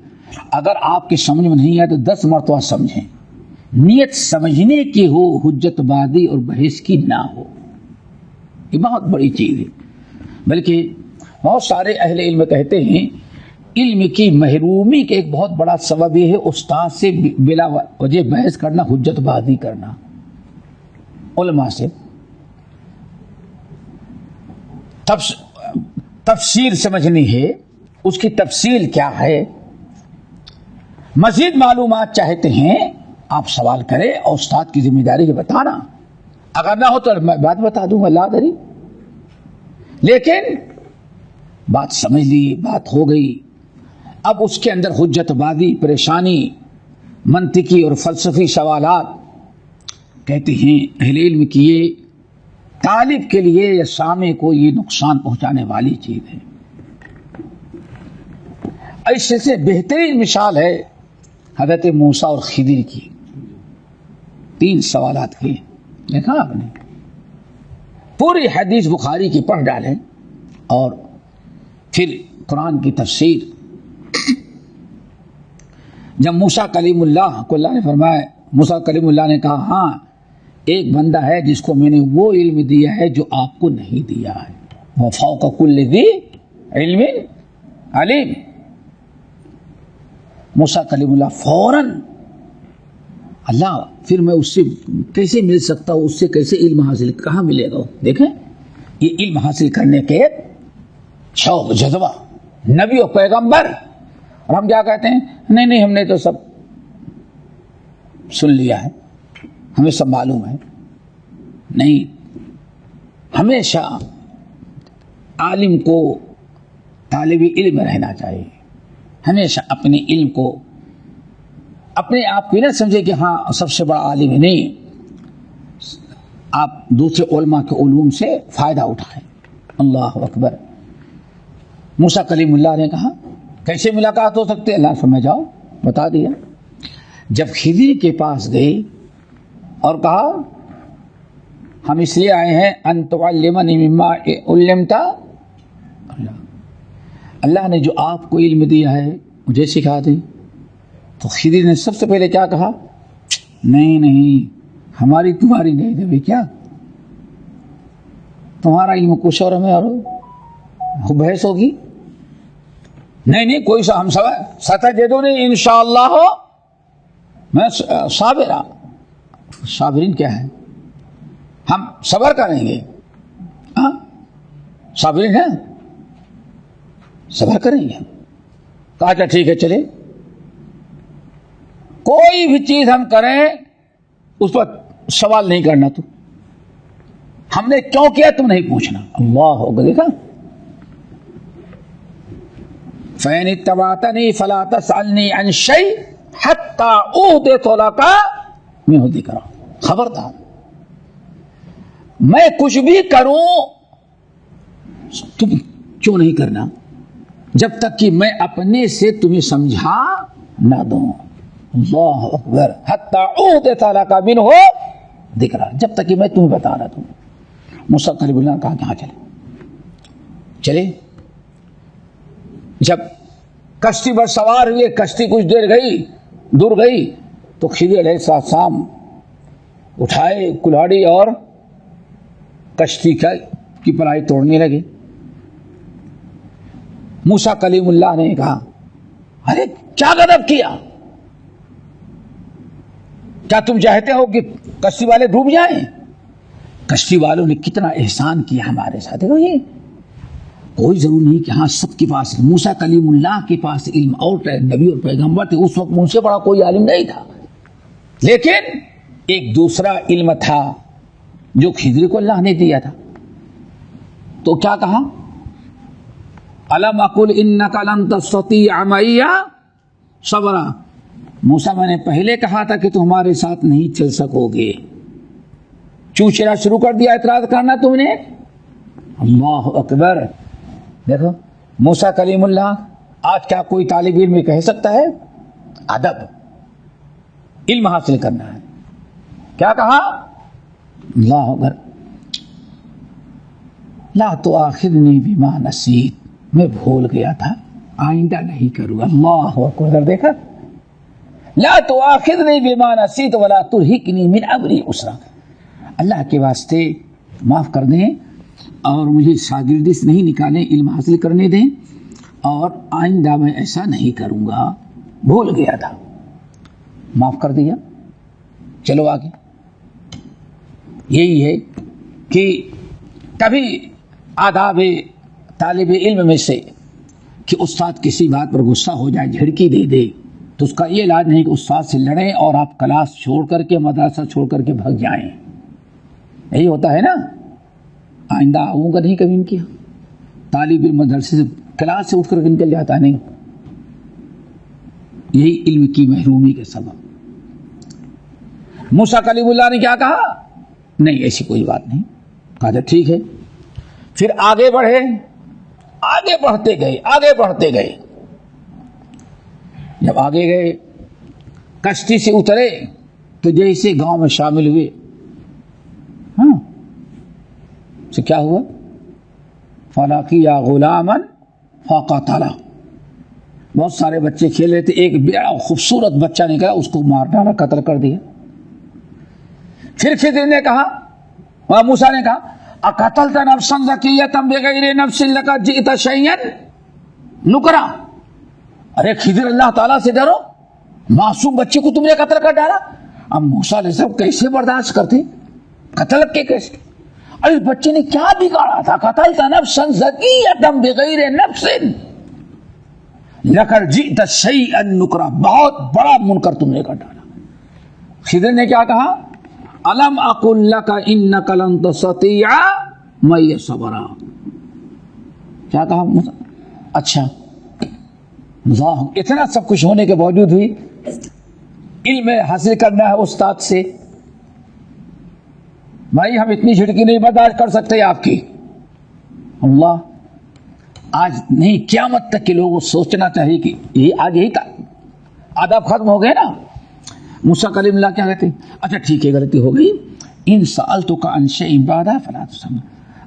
اگر آپ کے سمجھ میں نہیں آئے تو 10 مرتبہ سمجھیں، نیت سمجھنے کی ہو، حجت بازی اور بحث کی نہ ہو، یہ بہت بڑی چیز ہے۔ بلکہ بہت سارے اہل علم کہتے ہیں علم کی محرومی کے ایک بہت بڑا سبب یہ ہے استاد سے بلا وجہ بحث کرنا، حجت بازی کرنا، علماء سے تفسیر سمجھنی ہے، اس کی تفصیل کیا ہے، مزید معلومات چاہتے ہیں آپ سوال کریں، اور استاد کی ذمہ داری ہے بتانا، اگر نہ ہو تو میں بات بتا دوں گا، لا دری، لیکن بات سمجھ لی، بات ہو گئی، اب اس کے اندر حجت بازی، پریشانی، منطقی اور فلسفی سوالات، کہتے ہیں اہل علم کی یہ طالب کے لیے یا سامع کو یہ نقصان پہنچانے والی چیز ہے۔ ایسے سے بہترین مثال ہے حضرت موسیٰ اور خضر کی، 3 سوالات کی، دیکھا آپ نے، پوری حدیث بخاری کی پڑھ ڈالیں، اور پھر قرآن کی تفسیر۔ جب موسیٰ کلیم اللہ کو اللہ نے فرمایا، موسیٰ کلیم اللہ نے کہا ہاں ایک بندہ ہے جس کو میں نے وہ علم دیا ہے جو آپ کو نہیں دیا ہے، وفوق کل ذی علم علیم۔ موسیٰ کلیم اللہ فوراً، اللہ پھر میں اس سے کیسے مل سکتا ہوں، اس سے کیسے علم حاصل، کہاں ملے گا؟ دیکھیں یہ علم حاصل کرنے کے شوق، جذبہ، نبی اور پیغمبر، اور ہم کیا کہتے ہیں، نہیں ہم نے تو سب سن لیا ہے، ہمیں سب معلوم ہے. نہیں، ہمیشہ عالم کو طالب علم رہنا چاہیے. ہمیشہ اپنے علم کو اپنے آپ کو نہ سمجھے کہ ہاں سب سے بڑا عالم ہے. نہیں، آپ دوسرے علماء کے علوم سے فائدہ اٹھائیں. اللہ اکبر. موسیٰ کلیم اللہ نے کہا کیسے ملاقات ہو سکتے؟ اللہ سمجھ جاؤ، بتا دیا. جب خضر کے پاس گئے اور کہا ہم اس لیے آئے ہیں ان تعلمنی مما علمت، اللہ نے جو آپ کو علم دیا ہے مجھے سکھا دے. تو خضر نے سب سے پہلے کیا کہا؟ نہیں ہماری تمہاری نہیں دے. کیا تمہارا علم کچھ اور ہمیں اور بحث ہوگی؟ نہیں کوئی ہم سب ستجدونی انشاءاللہ ہو، میں صابرہ. صابرین کیا ہے؟ ہم صبر کریں گے. ہاں صابرین ہیں، صبر کریں گے. کہا اچھا ٹھیک ہے چلے، کوئی بھی چیز ہم کریں اس پر سوال نہیں کرنا. تو ہم نے کیوں کیا تم نہیں پوچھنا. اللہ ہوگا. دیکھا فَإِنِ اتَّبَعْتَنِي فَلَا تَسْأَلْنِي عَنْ شَيْءٍ حَتَّى أُحْدِثَ لَكَ مِنْهُ ذِكْرًا. خبردار، میں کچھ بھی کروں تم کیوں نہیں کرنا جب تک کہ میں اپنے سے تمہیں سمجھا نہ دوں. اللہ اکبر. حَتَّى أُحْدِثَ لَكَ مِنْهُ ذِكْرًا، جب تک کہ میں تمہیں بتا رہا دوں. موسیٰ کلیم اللہ نے کہا کہ ہاں چلے. جب کشتی پر سوار ہوئے، کشتی کچھ دور گئی تو خضر علیہ السلام اٹھائے کلاڑی اور کشتی کی پلائی توڑنے لگے. موسیٰ کلیم اللہ نے کہا ارے کیا غضب کیا؟ کیا تم چاہتے ہو کہ کشتی والے ڈوب جائیں؟ کشتی والوں نے کتنا احسان کیا ہمارے ساتھ. یہ کوئی ضرور نہیں کہ ہاں سب کے پاس، موسیٰ کلیم اللہ کے پاس علم اور نبی اور پیغمبر تھے، اس وقت ان سے بڑا کوئی عالم نہیں تھا، لیکن ایک دوسرا علم تھا جو خضر کو اللہ نے دیا تھا. تو کیا کہا؟ الم اقل انک لن تستطیع معی صبرا. موسیٰ میں نے پہلے کہا تھا کہ تمہارے ساتھ نہیں چل سکو گے. چوچرا شروع کر دیا اعتراض کرنا تم نے. اللہ اکبر. دیکھو موسیٰ کلیم اللہ، آج کیا کوئی طالب علم کہہ سکتا ہے؟ ادب، علم حاصل کرنا ہے. کیا کہا؟ اللہ اکبر. لا تؤاخذنی بما نسیت، میں بھول گیا تھا، آئندہ نہیں کروں گا. اللہ اکبر. دیکھا لا تؤاخذنی بما نسیت ولا ترہقنی من امری عسرا. اللہ کے واسطے معاف کر دیں اور مجھے شاگردی سے نہیں نکالیں، علم حاصل کرنے دیں، اور آئندہ میں ایسا نہیں کروں گا، بھول گیا تھا. معاف کر دیا. چلو آگے. یہی ہے کہ کبھی آداب طالب علم میں سے کہ استاد کسی بات پر غصہ ہو جائے، جھڑکی دے دے، تو اس کا یہ علاج نہیں کہ استاد سے لڑیں اور آپ کلاس چھوڑ کر کے، مدرسہ چھوڑ کر کے بھگ جائیں. یہی ہوتا ہے نا. آئندہ آؤں گا نہیں کبھی ان کی. طالب علم مدرسے سے کلاس سے اٹھ کر نکل جاتا نہیں، یہی علم کی محرومی کے سبب. موسیٰ کلیم اللہ نے کیا کہا؟ نہیں ایسی کوئی بات نہیں. کہا ٹھیک ہے. پھر آگے بڑھے، آگے بڑھتے گئے. جب آگے گئے کشتی سے اترے تو جیسے گاؤں میں شامل ہوئے، ہاں سے کیا ہوا؟ فَلَقِيَ غُلَامًا فَقَتَلَهُ. بہت سارے بچے کھیل رہے تھے، ایک بڑا خوبصورت بچہ نکلا، اس کو مار ڈالا، قتل کر دیا. پھر خضر نے کہا، وہاں موسیٰ نے کہا اقتلت نفسا زکیۃ بغیر نفس لقد جئت شیئا نکرا. ارے خضر اللہ تعالیٰ سے ڈرو، معصوم بچے کو تم نے قتل کر ڈالا. اب موسیٰ علیہ السلام کیسے برداشت کرتے قتل کے کیسے؟ ارے بچے نے کیا بگاڑا تھا؟ قتلت نفسا زکیۃ بغیر نفس لقد جئت شیئا نکرا. بہت بڑا منکر تم نے کر ڈالا. خضر نے کیا کہا؟ الم اقل لک انک لن تستطیع معی صبرا. کیا کہا؟ اچھا اتنا سب کچھ ہونے کے باوجود بھی علم حاصل کرنا ہے استاد سے. بھائی ہم اتنی جھٹکی نہیں برداشت کر سکتے آپ کی. اللہ آج نہیں قیامت تک کے لوگوں کو سوچنا چاہیے کہ یہ آج یہی کا آداب ختم ہو گئے نا. موسیٰ کلیم اللہ کیا کہتے ہیں؟ اچھا ٹھیک ہے غلطی ہو گئی. ان سألتک عن شیء بعد فلا تسألنی.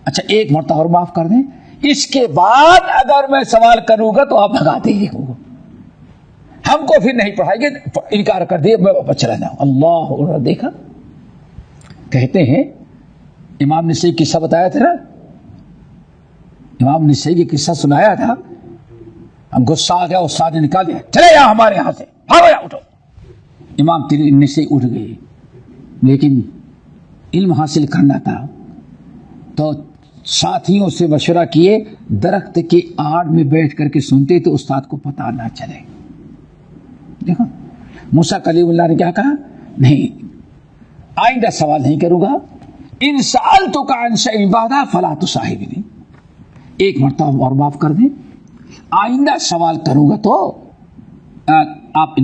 اچھا ایک مرتبہ اور معاف کر دیں, اس کے بعد اگر میں سوال کروں گا تو آپ بھگا دیجیے گا, ہم کو پھر نہیں پڑھائیں گے, انکار کر دیا, میں واپس چلا جاؤں. اللہ دیکھا کہتے ہیں امام نسائی قصہ بتایا تھا نا, امام نسائی کی قصہ سنایا تھا, ہم غصہ آ گیا, استاد نے نکال دیا, چلے جاؤ ہمارے یہاں سے, بھاگو جاؤ, اٹھو. امام نسائی اٹھ گئے, لیکن علم حاصل کرنا تھا تو ساتھیوں سے مشورہ کیے, درخت کے آڑ میں بیٹھ کر کے سنتے تو استاد کو پتہ نہ چلے. دیکھو موسیٰ کلیم اللہ نے کیا کہا, نہیں آئندہ سوال نہیں کروں گا. ان سألتک عن شیء بعد فلا تصاحبنی. ایک مرتبہ اور معاف کر دیں, آئندہ سوال کروں گا تو آپ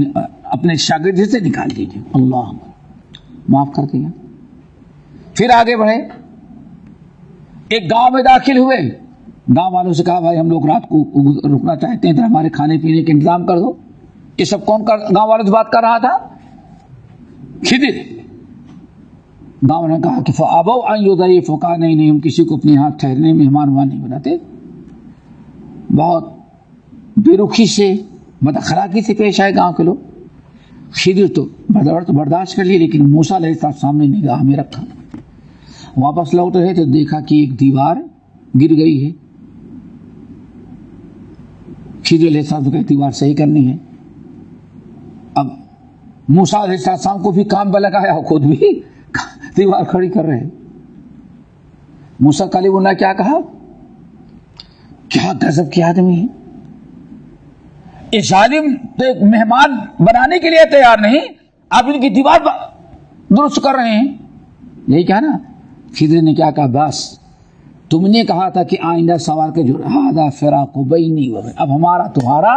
اپنے شاگرد سے نکال دیجیے. اللہ معاف کر دیا. پھر آگے بڑھے, ایک گاؤں میں داخل ہوئے, گاؤں والوں سے کہا بھائی ہم لوگ رات کو رکنا چاہتے ہیں, تو ہمارے کھانے پینے کا انتظام کر دو. یہ سب کون گاؤں والوں سے بات کر رہا تھا؟ خضر. گاؤں نے کہا کہ فَأَبَوْا أَن يُضَيِّفُوا, کہا نہیں ہم کسی کو اپنے ہاتھ ٹھہرنے مہمان نہیں بناتے. بہت بے رخی سے بد اخلاقی سے پیش آئے گاؤں کے لوگ. خضر تو برداشت کر لیے, لیکن موسیٰ علیہ السلام سامنے نگاہ میں رکھا. واپس لوٹ رہے تو دیکھا کہ ایک دیوار گر گئی ہے. خضر علیہ السلام کو دیوار صحیح کرنی ہے. اب موسیٰ علیہ السلام کو بھی کام پہ لگایا, خود بھی دیوار کھڑی کر رہے. موسیٰ کلیم اللہ کیا کہا, کیا غضب کی آدمی ہے, یہ ظالم تو ایک مہمان بنانے کے لیے تیار نہیں, آپ ان کی دیوار درست کر رہے ہیں. یہی کہا نا. خضر نے کیا کہا, بس تم نے کہا تھا کہ آئندہ سوال کے جو ہذا فراق بینی و بین, اب ہمارا تمہارا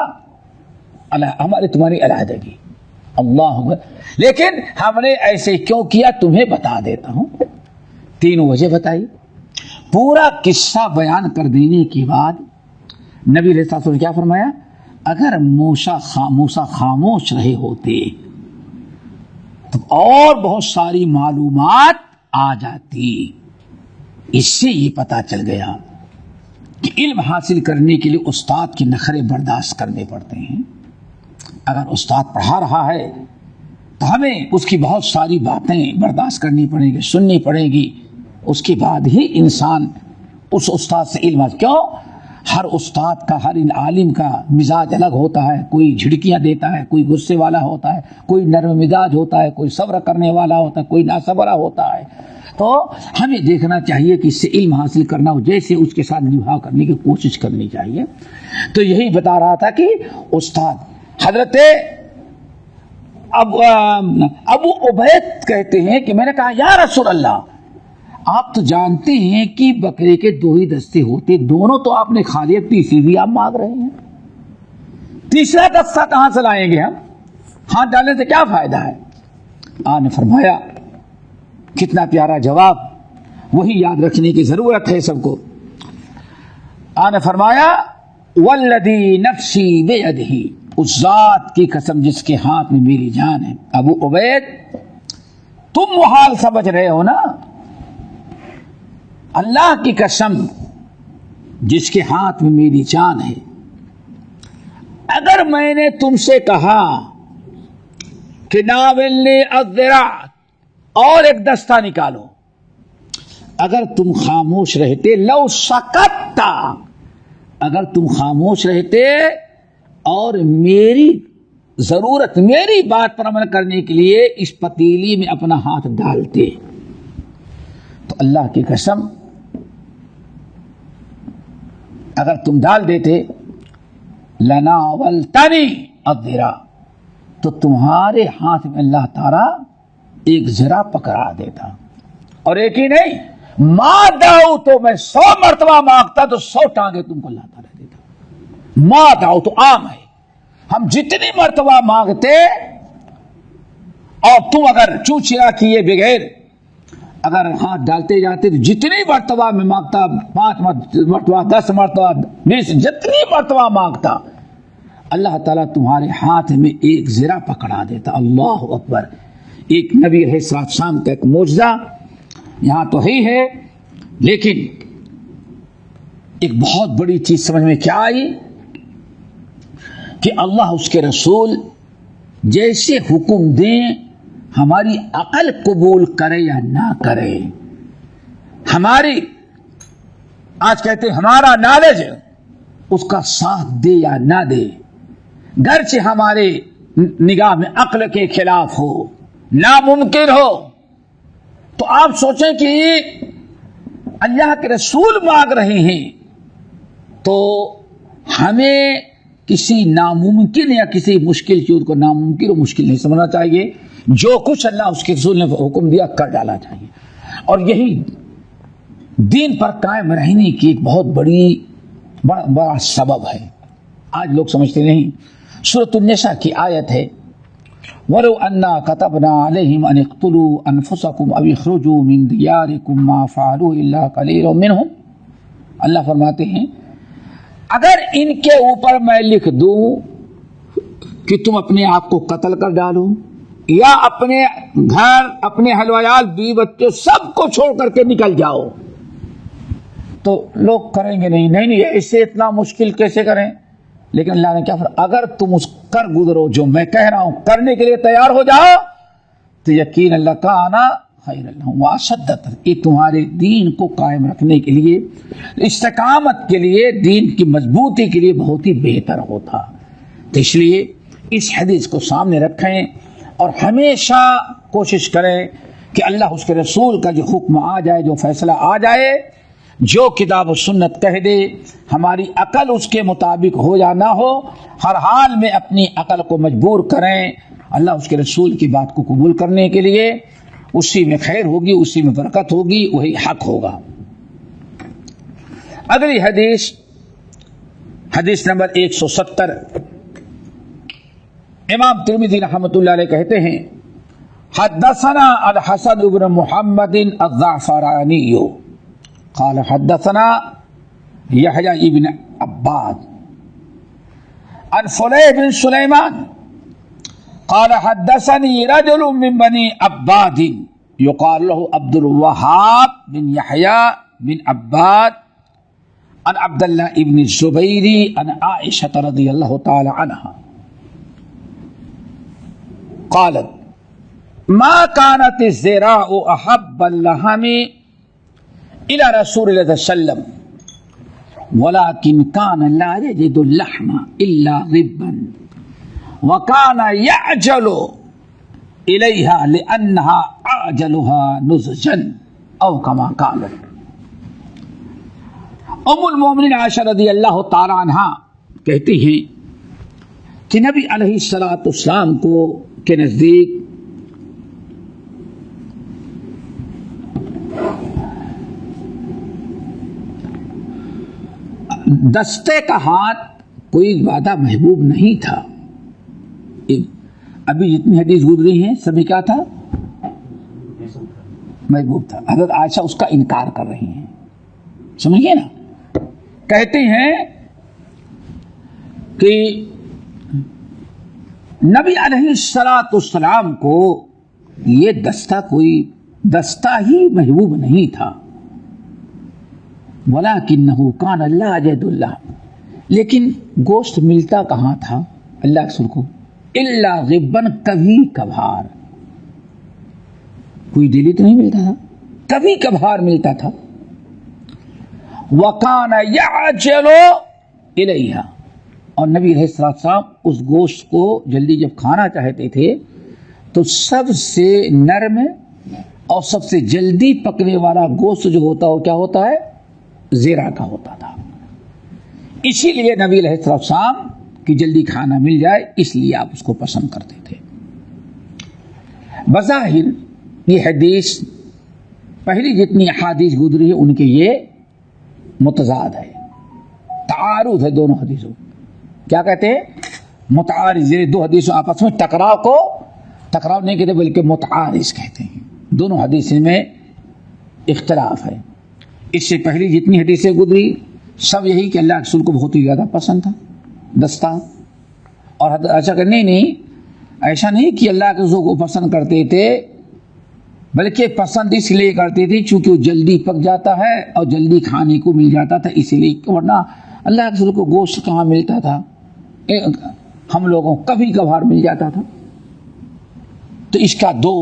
ہمارے تمہاری علیحدگی. اللہ لیکن ہم نے ایسے کیوں کیا تمہیں بتا دیتا ہوں. تینوں وجہ بتائی. پورا قصہ بیان کر دینے کے بعد نبی علیہ السلام نے کیا فرمایا, اگر موسیٰ خاموش رہے ہوتے تو اور بہت ساری معلومات آ جاتی. اس سے یہ پتا چل گیا کہ علم حاصل کرنے کے لیے استاد کے نخرے برداشت کرنے پڑتے ہیں. اگر استاد پڑھا رہا ہے تو ہمیں اس کی بہت ساری باتیں برداشت کرنی پڑیں گی, سننی پڑیں گی. اس کے بعد ہی انسان اس استاد سے علم کیوں, ہر استاد کا ہر عالم کا مزاج الگ ہوتا ہے. کوئی جھڑکیاں دیتا ہے, کوئی غصے والا ہوتا ہے, کوئی نرم مزاج ہوتا ہے, کوئی صبر کرنے والا ہوتا ہے, کوئی ناصبرا ہوتا ہے. تو ہمیں دیکھنا چاہیے کہ اس سے علم حاصل کرنا ہو, جیسے اس کے ساتھ نبھا کرنے کی کوشش کرنی چاہیے. تو یہی بتا رہا تھا کہ استاد حضرت ابو عبید کہتے ہیں کہ میں نے کہا یا رسول اللہ, آپ تو جانتے ہیں کہ بکرے کے دو ہی دستے ہوتے, دونوں تو آپ نے کھا لیا, تیسری بھی آپ مانگ رہے ہیں, تیسرا دستہ کہاں سے لائیں گے ہم, ہاتھ ڈالنے سے کیا فائدہ ہے. آپ نے فرمایا, کتنا پیارا جواب, وہی یاد رکھنے کی ضرورت ہے سب کو. آپ نے فرمایا والذی نفسی بیدہ, اس ذات کی قسم جس کے ہاتھ میں میری جان ہے. ابو عبید تم محال سمجھ رہے ہو نا, اللہ کی قسم جس کے ہاتھ میں میری جان ہے, اگر میں نے تم سے کہا کہ ناولنی الذراع, اور ایک دستہ نکالو, اگر تم خاموش رہتے, لو سکتا, اگر تم خاموش رہتے اور میری ضرورت, میری بات پر عمل کرنے کے لیے اس پتیلی میں اپنا ہاتھ ڈالتے, تو اللہ کی قسم اگر تم ڈال دیتے, لناولتنی الذراع, تو تمہارے ہاتھ میں اللہ تعالی ایک ذرا پکڑا دیتا، اور ایک ہی نہیں، ماں داؤ تو میں 100 مرتبہ مانگتا تو 100 ٹانگیں تم کو لاتا رہ دیتا۔ ماں داؤ تو عام ہے، ہم جتنی مرتبہ مانگتے اور تم اگر چوچیا کیے بغیر اگر ہاتھ ڈالتے جاتے تو جتنی مرتبہ میں مانگتا، 5 مرتبہ 10 مرتبہ 20، جتنی مرتبہ مانگتا، اللہ تعالیٰ تمہارے ہاتھ میں ایک زرہ پکڑا دیتا۔ اللہ اکبر! ایک نبی علیہ السلام کا ایک معجزہ یہاں تو ہی ہے، لیکن ایک بہت بڑی چیز سمجھ میں کیا آئی کہ اللہ اس کے رسول جیسے حکم دیں ہماری عقل قبول کرے یا نہ کرے، ہماری آج کہتے ہیں ہمارا نالج اس کا ساتھ دے یا نہ دے، گرچہ ہمارے نگاہ میں عقل کے خلاف ہو، ناممکن ہو، تو آپ سوچیں کہ اللہ کے رسول مانگ رہے ہیں تو ہمیں کسی ناممکن یا کسی مشکل چیز کو ناممکن اور مشکل نہیں سمجھنا چاہیے، جو کچھ اللہ اس کے رسول نے حکم دیا کر ڈالا چاہیے، اور یہی دین پر قائم رہنے کی ایک بہت بڑا سبب ہے۔ آج لوگ سمجھتے نہیں۔ سورۃ النساء کی آیت ہے، وَلَوْ أَنَّا كَتَبْنَا عَلَيْهِمْ أَنِ اقْتُلُوا أَنفُسَكُمْ أَوْ اخْرُجُوا مِنْ دِيَارِكُمْ مَا فَعَلُوهُ إِلَّا قَلِيلٌ مِّنْهُمْ۔ اللہ فرماتے ہیں اگر ان کے اوپر میں لکھ دوں کہ تم اپنے آپ کو قتل کر ڈالو یا اپنے گھر، اپنے اہل وعیال، بیوی بچے سب کو چھوڑ کر کے نکل جاؤ، تو لوگ کریں گے نہیں اسے اتنا مشکل کیسے کریں؟ لیکن اللہ نے کیا فرمایا، اگر تم اس کر گزرو جو میں کہہ رہا ہوں کرنے کے لیے تیار ہو جاؤ تو یقین اللہ کا آنا خیر اللہ واشدت، یہ تمہارے دین کو قائم رکھنے کے لیے، استقامت کے لیے، دین کی مضبوطی کے لیے بہت ہی بہتر ہوتا۔ تو اس لیے اس حدیث کو سامنے رکھیں اور ہمیشہ کوشش کریں کہ اللہ اس کے رسول کا جو حکم آ جائے، جو فیصلہ آ جائے، جو کتاب و سنت کہہ دے، ہماری عقل اس کے مطابق ہو یا نہ ہو، ہر حال میں اپنی عقل کو مجبور کریں اللہ اس کے رسول کی بات کو قبول کرنے کے لیے، اسی میں خیر ہوگی، اسی میں برکت ہوگی، وہی حق ہوگا۔ اگلی حدیث نمبر 170، امام ترمذی رحمۃ اللہ علیہ کہتے ہیں حدثنا الحسن بن محمد الزعفرانی قال حدثنا يحيى بن عباد عن فليح بن سليمان قال حدثني رجل من بني عباد يقال له عبد الوهاب بن يحيى بن عباد عن عبد الله بن الزبير عن عائشة رضي الله تعالى عنها قالت ما كانت الزراء أحب اللحم إلى رسول الله صلى الله عليه وسلم ولكن كان لا يجد اللحم إلا ربا وكان يعجل إليها لأنها أعجلها نضجا أو كما قال۔ ام المومنین عائشہ رضی اللہ تعالی عنہا کہتی ہیں کہ نبی علیہ الصلوۃ والسلام کو کے نزدیک دستے کا ہاتھ کوئی زیادہ محبوب نہیں تھا۔ ابھی جتنی حدیث گزری ہیں سبھی کیا تھا؟ محبوب تھا۔ حضرت عائشہ اس کا انکار کر رہی ہیں، سمجھیے نا، کہتے ہیں کہ نبی علیہ الصلوۃ والسلام کو یہ دستہ کوئی دستہ ہی محبوب نہیں تھا، وَلَكِنَّهُ كَانَ لَا يَجِدُ اللَّحْمَ، لیکن گوشت ملتا کہاں تھا اللہ کے رسول کو؟ إِلَّا غِبًّا، کبھی کبھار، کوئی ڈیلی تو نہیں ملتا تھا، کبھی کبھار ملتا تھا۔ وَكَانَ يَعْجَلُ إِلَيْهَا، اور نبی علیہ السلام اس گوشت کو جلدی جب کھانا چاہتے تھے تو سب سے نرم اور سب سے جلدی پکنے والا گوشت جو ہوتا ہے وہ کیا ہوتا ہے؟ زیرہ کا ہوتا تھا۔ اسی لیے نبی علیہ السلام کی جلدی کھانا مل جائے اس لیے آپ اس کو پسند کرتے تھے۔ بظاہر یہ حدیث پہلی جتنی احادیث گزری ہے ان کے یہ متضاد ہے، تعارض ہے دونوں حدیثوں. کیا کہتے ہیں؟ متعارض، یہ دو حدیثوں آپس میں ٹکراؤ نہیں کہتے بلکہ متعارض کہتے ہیں. دونوں حدیثوں میں اختلاف ہے. اس سے پہلی جتنی حدیثیں گزری سب یہی کہ اللہ کے رسول کو بہت ہی زیادہ پسند تھا دستار. اور ایسا کہ نہیں ایسا نہیں کہ اللہ کے رسول کو پسند کرتے تھے، بلکہ پسند اس لیے کرتے تھے چونکہ وہ جلدی پک جاتا ہے اور جلدی کھانے کو مل جاتا تھا، اسی لیے. ورنہ اللہ کے رسول کو گوشت کہاں ملتا تھا؟ ہم لوگوں کبھی کبھار مل جاتا تھا. تو اس کا دو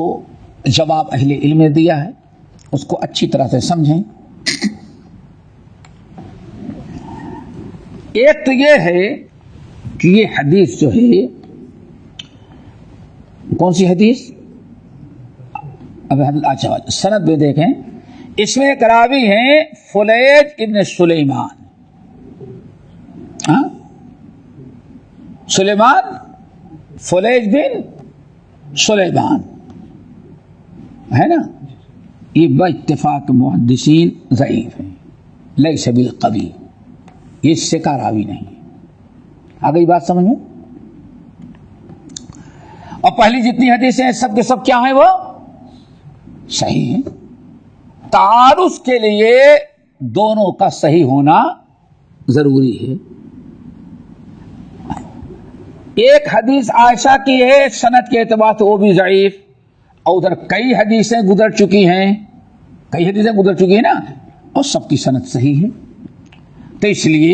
جواب اہل علم نے دیا ہے، اس کو اچھی طرح سے سمجھیں. ایک تو یہ ہے کہ یہ حدیث جو ہے، کون سی حدیث؟ اچھا سند میں دیکھیں، اس میں ایک راوی ہیں فلیج ابن سلیمان. سلیمان، فلیج بن سلیمان ہے نا، یہ باتفاق محدثین ضعیف ہیں، لیس بالقوی، یہ ثقہ راوی نہیں. آ گئی بات سمجھ میں؟ اور پہلی جتنی حدیثیں ہیں سب کے سب کیا ہیں؟ وہ صحیح ہیں. تعارض کے لیے دونوں کا صحیح ہونا ضروری ہے. ایک حدیث عائشہ کی ہے، سند کے اعتبار سے وہ بھی ضعیف، اور ادھر کئی حدیثیں گزر چکی ہیں نا، اور سب کی سند صحیح ہے. تو اس لیے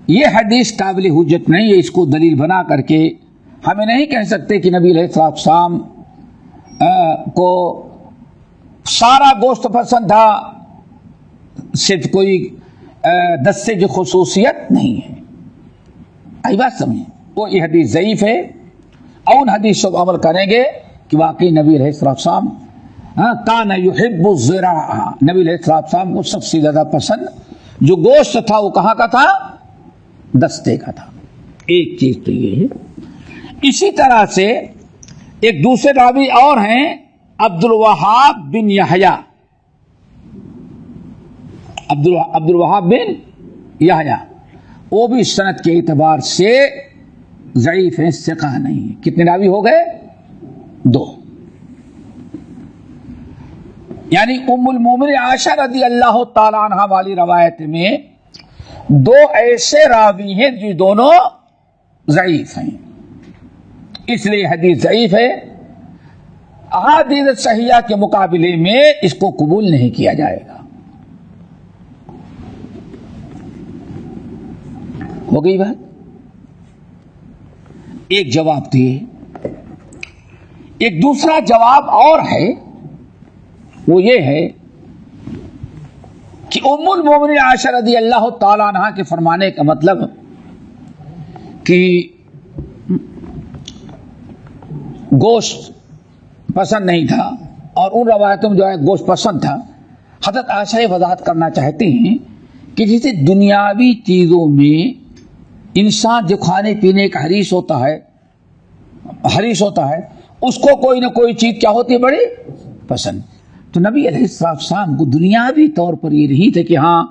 یہ حدیث قابل حجت نہیں ہے. اس کو دلیل بنا کر کے ہمیں نہیں کہہ سکتے کہ نبی علیہ السلام کو سارا گوشت پسند تھا، صرف کوئی دستے کی خصوصیت نہیں ہے. آئی بات سمجھیں؟ وہ یہ حدیث ضعیف ہے، اور ان حدیثوں پر عمل کریں گے کہ واقعی نبی علیہ السلام کان یحب الزراع، نبی علیہ السلام کو سب سے زیادہ پسند جو گوشت تھا وہ کہاں کا تھا؟ دستے کا تھا. ایک چیز تو یہ ہے. اسی طرح سے ایک دوسرے راوی اور ہیں عبد الوہاب بن یحییٰ. عبد الوہاب بن یحییٰ وہ بھی سند کے اعتبار سے ضعیف ہیں، ثقہ نہیں. کتنے راوی ہو گئے؟ دو. یعنی ام المومنین عائشہ رضی اللہ تعالی عنہ والی روایت میں دو ایسے راوی ہیں جو دونوں ضعیف ہیں، اس لیے حدیث ضعیف ہے. احادیث صحیحہ کے مقابلے میں اس کو قبول نہیں کیا جائے گا. ہو گئی بات؟ ایک جواب دیے. ایک دوسرا جواب اور ہے، وہ یہ ہے کہ ام المومنین عائشہ رضی اللہ تعالی عنہ کے فرمانے کا مطلب کہ گوشت پسند نہیں تھا، اور ان روایتوں میں جو ہے گوشت پسند تھا. حضرت عائشہ یہ وضاحت کرنا چاہتے ہیں کہ جیسے دنیاوی چیزوں میں انسان جو کھانے پینے کا حریص ہوتا ہے اس کو کوئی نہ کوئی چیز کیا ہوتی ہے؟ بڑی پسند. تو نبی علیہ السلام کو دنیاوی طور پر یہ نہیں تھا کہ ہاں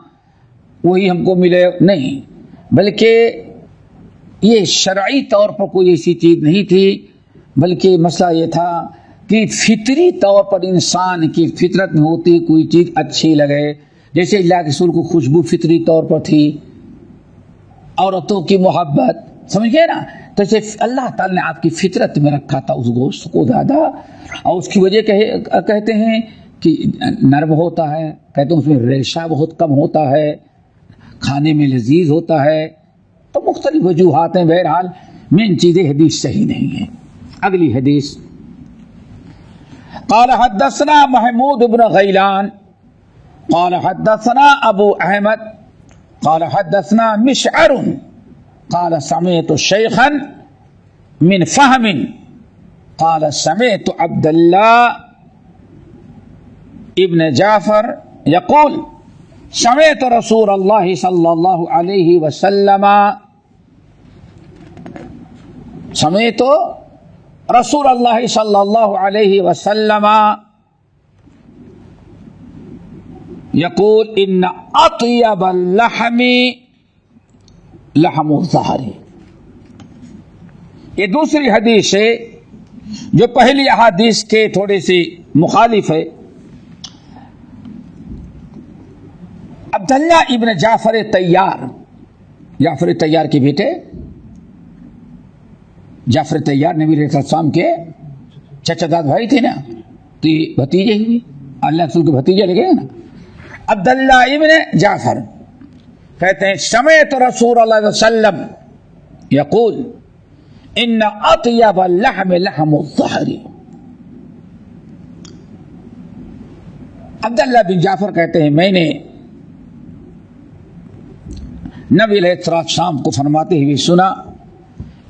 وہی ہم کو ملے، نہیں، بلکہ یہ شرعی طور پر کوئی ایسی چیز نہیں تھی، بلکہ مسئلہ یہ تھا کہ فطری طور پر انسان کی فطرت میں ہوتی کوئی چیز اچھی لگے. جیسے اللہ کے رسول کو خوشبو فطری طور پر تھی، عورتوں کی محبت، سمجھ گئے نا؟ تو جیسے اللہ تعالی نے آپ کی فطرت میں رکھا تھا اس گوشت کو زیادہ، اور اس کی وجہ کہتے ہیں کہ نرم ہوتا ہے، کہتے ہیں اس میں ریشہ بہت کم ہوتا ہے، کھانے میں لذیذ ہوتا ہے. تو مختلف وجوہات ہیں. بہرحال مین چیزیں حدیث صحیح نہیں ہیں. اگلی حدیث، قال حدثنا محمود بن غیلان قال حدثنا ابو احمد قال حدثنا مشعر قال سمعت شيخا من فهم قال سمعت عبد الله ابن جعفر يقول سمعت رسول الله صلى الله عليه وسلم سمعت رسول اللہ صلی اللہ علیہ وسلم یقول ان اطیب اللحم لحم الظہر. یہ دوسری حدیث ہے جو پہلی احادیث کے تھوڑے سی مخالف ہے. عبداللہ ابن جعفر طیار، جعفر طیار کے بیٹے، جعفر طیار نبی علیہ السلام کے چچا داد بھائی تھے نا، تو یہ بھتیجے ہی اللہ رسول کے بھتیجے لگے نا. عبداللہ ابن جعفر کہتے ہیں سمعت رسول اللہ صلی اللہ علیہ وسلم یقول ان اطیب اللحم لحم الظہر. عبداللہ بن جعفر کہتے ہیں میں نے نبی علیہ السلام کو فرماتے ہوئے سنا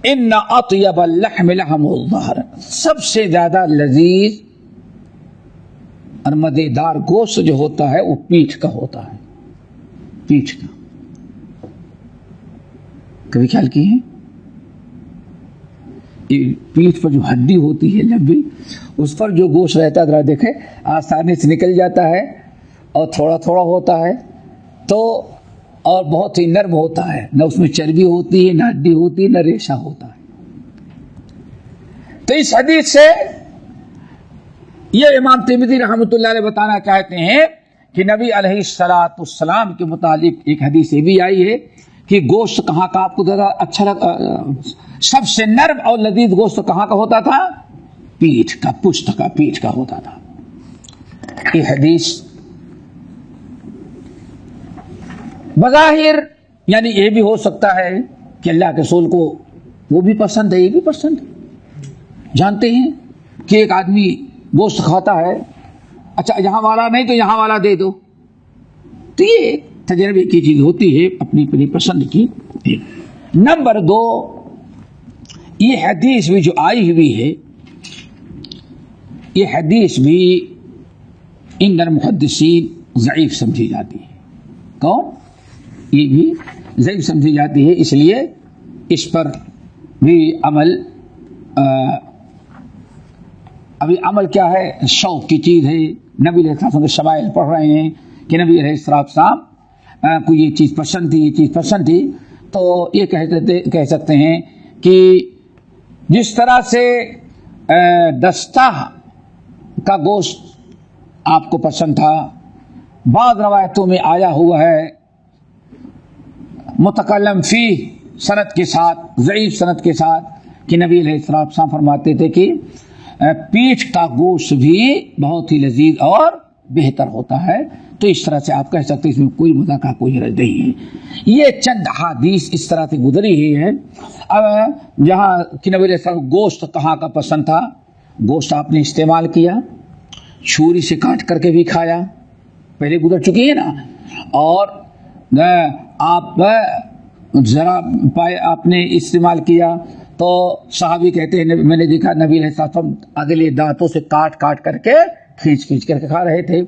ان اطیب اللحم لحم الظہر، سب سے زیادہ لذیذ اور مزیدار گوشت جو ہوتا ہے وہ پیٹھ کا ہوتا ہے. پیٹھ کا کبھی خیال کی ہے؟ پیٹھ پر جو ہڈی ہوتی ہے لمبی، اس پر جو گوشت رہتا ہے ذرا دیکھیں آسانی سے نکل جاتا ہے اور تھوڑا تھوڑا ہوتا ہے تو اور بہت ہی نرم ہوتا ہے، نہ اس میں چربی ہوتی ہے، نہ ہڈی ہوتی ہے، نہ ریشہ ہوتا ہے. تو اس حدیث سے یہ امام ترمذی رحمۃ اللہ علیہ بتانا چاہتے ہیں کہ نبی علیہ السلام کے متعلق ایک حدیث یہ بھی آئی ہے کہ گوشت کہاں کا آپ کو زیادہ اچھا لگا، سب سے نرم اور لذیذ گوشت کہاں کا ہوتا تھا؟ پیٹھ کا، پشت کا، پیٹھ کا ہوتا تھا. یہ حدیث بظاہر یعنی یہ بھی ہو سکتا ہے کہ اللہ کے رسول کو وہ بھی پسند ہے، یہ بھی پسند ہے. جانتے ہیں کہ ایک آدمی گوشت کھاتا ہے، اچھا یہاں والا نہیں تو یہاں والا دے دو، تو یہ تجربے کی چیز ہوتی ہے، اپنی اپنی پسند کی. نمبر 2، یہ حدیث بھی جو آئی ہوئی ہے، یہ حدیث بھی ان المحدثین ضعیف سمجھی جاتی ہے. کون؟ یہ بھی ضعیف سمجھی جاتی ہے، اس لیے اس پر بھی ابھی عمل کیا ہے؟ شوق کی چیز ہے. نبی علیہ السلام کے شمائل پڑھ رہے ہیں کہ نبی علیہ السلام کو یہ چیز پسند تھی، یہ چیز پسند تھی، تو یہ کہہ سکتے ہیں کہ جس طرح سے دستہ کا گوشت آپ کو پسند تھا، بعض روایتوں میں آیا ہوا ہے متکلم فی سند کے ساتھ، ضعیف سند کے ساتھ، کہ نبی علیہ السلام فرماتے تھے کہ پیٹھ کا گوشت بھی بہت ہی لذیذ اور بہتر ہوتا ہے. تو اس طرح سے آپ کہہ سکتے ہیں اس میں کوئی مذاق کا کوئی حرج نہیں ہے. یہ چند حدیث اس طرح سے گزری ہی ہے. اب جہاں کہ نبی علیہ السلام گوشت کہاں کا پسند تھا، گوشت آپ نے استعمال کیا، چھری سے کاٹ کر کے بھی کھایا، پہلے گزر چکی ہے نا، اور آپ ذرا پائے آپ نے استعمال کیا تو صحابی کہتے ہیں میں نے دیکھا نبی علیہ السلام اگلے دانتوں سے کاٹ کاٹ کر کے کھینچ کر کے کھا رہے تھے.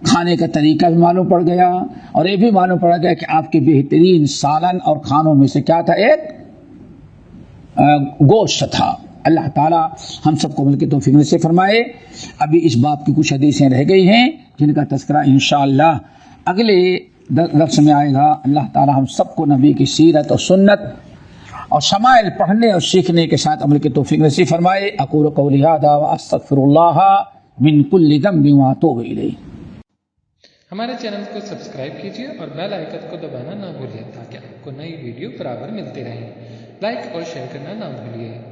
کھانے کا طریقہ بھی معلوم پڑ گیا، اور یہ بھی معلوم پڑ گیا کہ آپ کے بہترین سالن اور کھانوں میں سے کیا تھا؟ ایک گوشت تھا. اللہ تعالی ہم سب کو مل کے توفیق نصیب فرمائے. ابھی اس باب کی کچھ حدیثیں رہ گئی ہیں جن کا تذکرہ انشاءاللہ اگلے درس میں آئے گا. اللہ تعالی ہم سب کو نبی کی سیرت اور سنت اور شمائل پڑھنے اور سیکھنے کے ساتھ عمل کی توفیق نصیب فرمائے. اقول قولی ھذا واستغفر اللہ من کل ذنب واتوب الیہ. ہمارے چینل کو سبسکرائب کیجیے اور بیل آئیکن کو دبانا نہ بھولیے تاکہ آپ کو نئی ویڈیو برابر ملتی رہیں. لائک اور شیئر کرنا نہ بھولیے.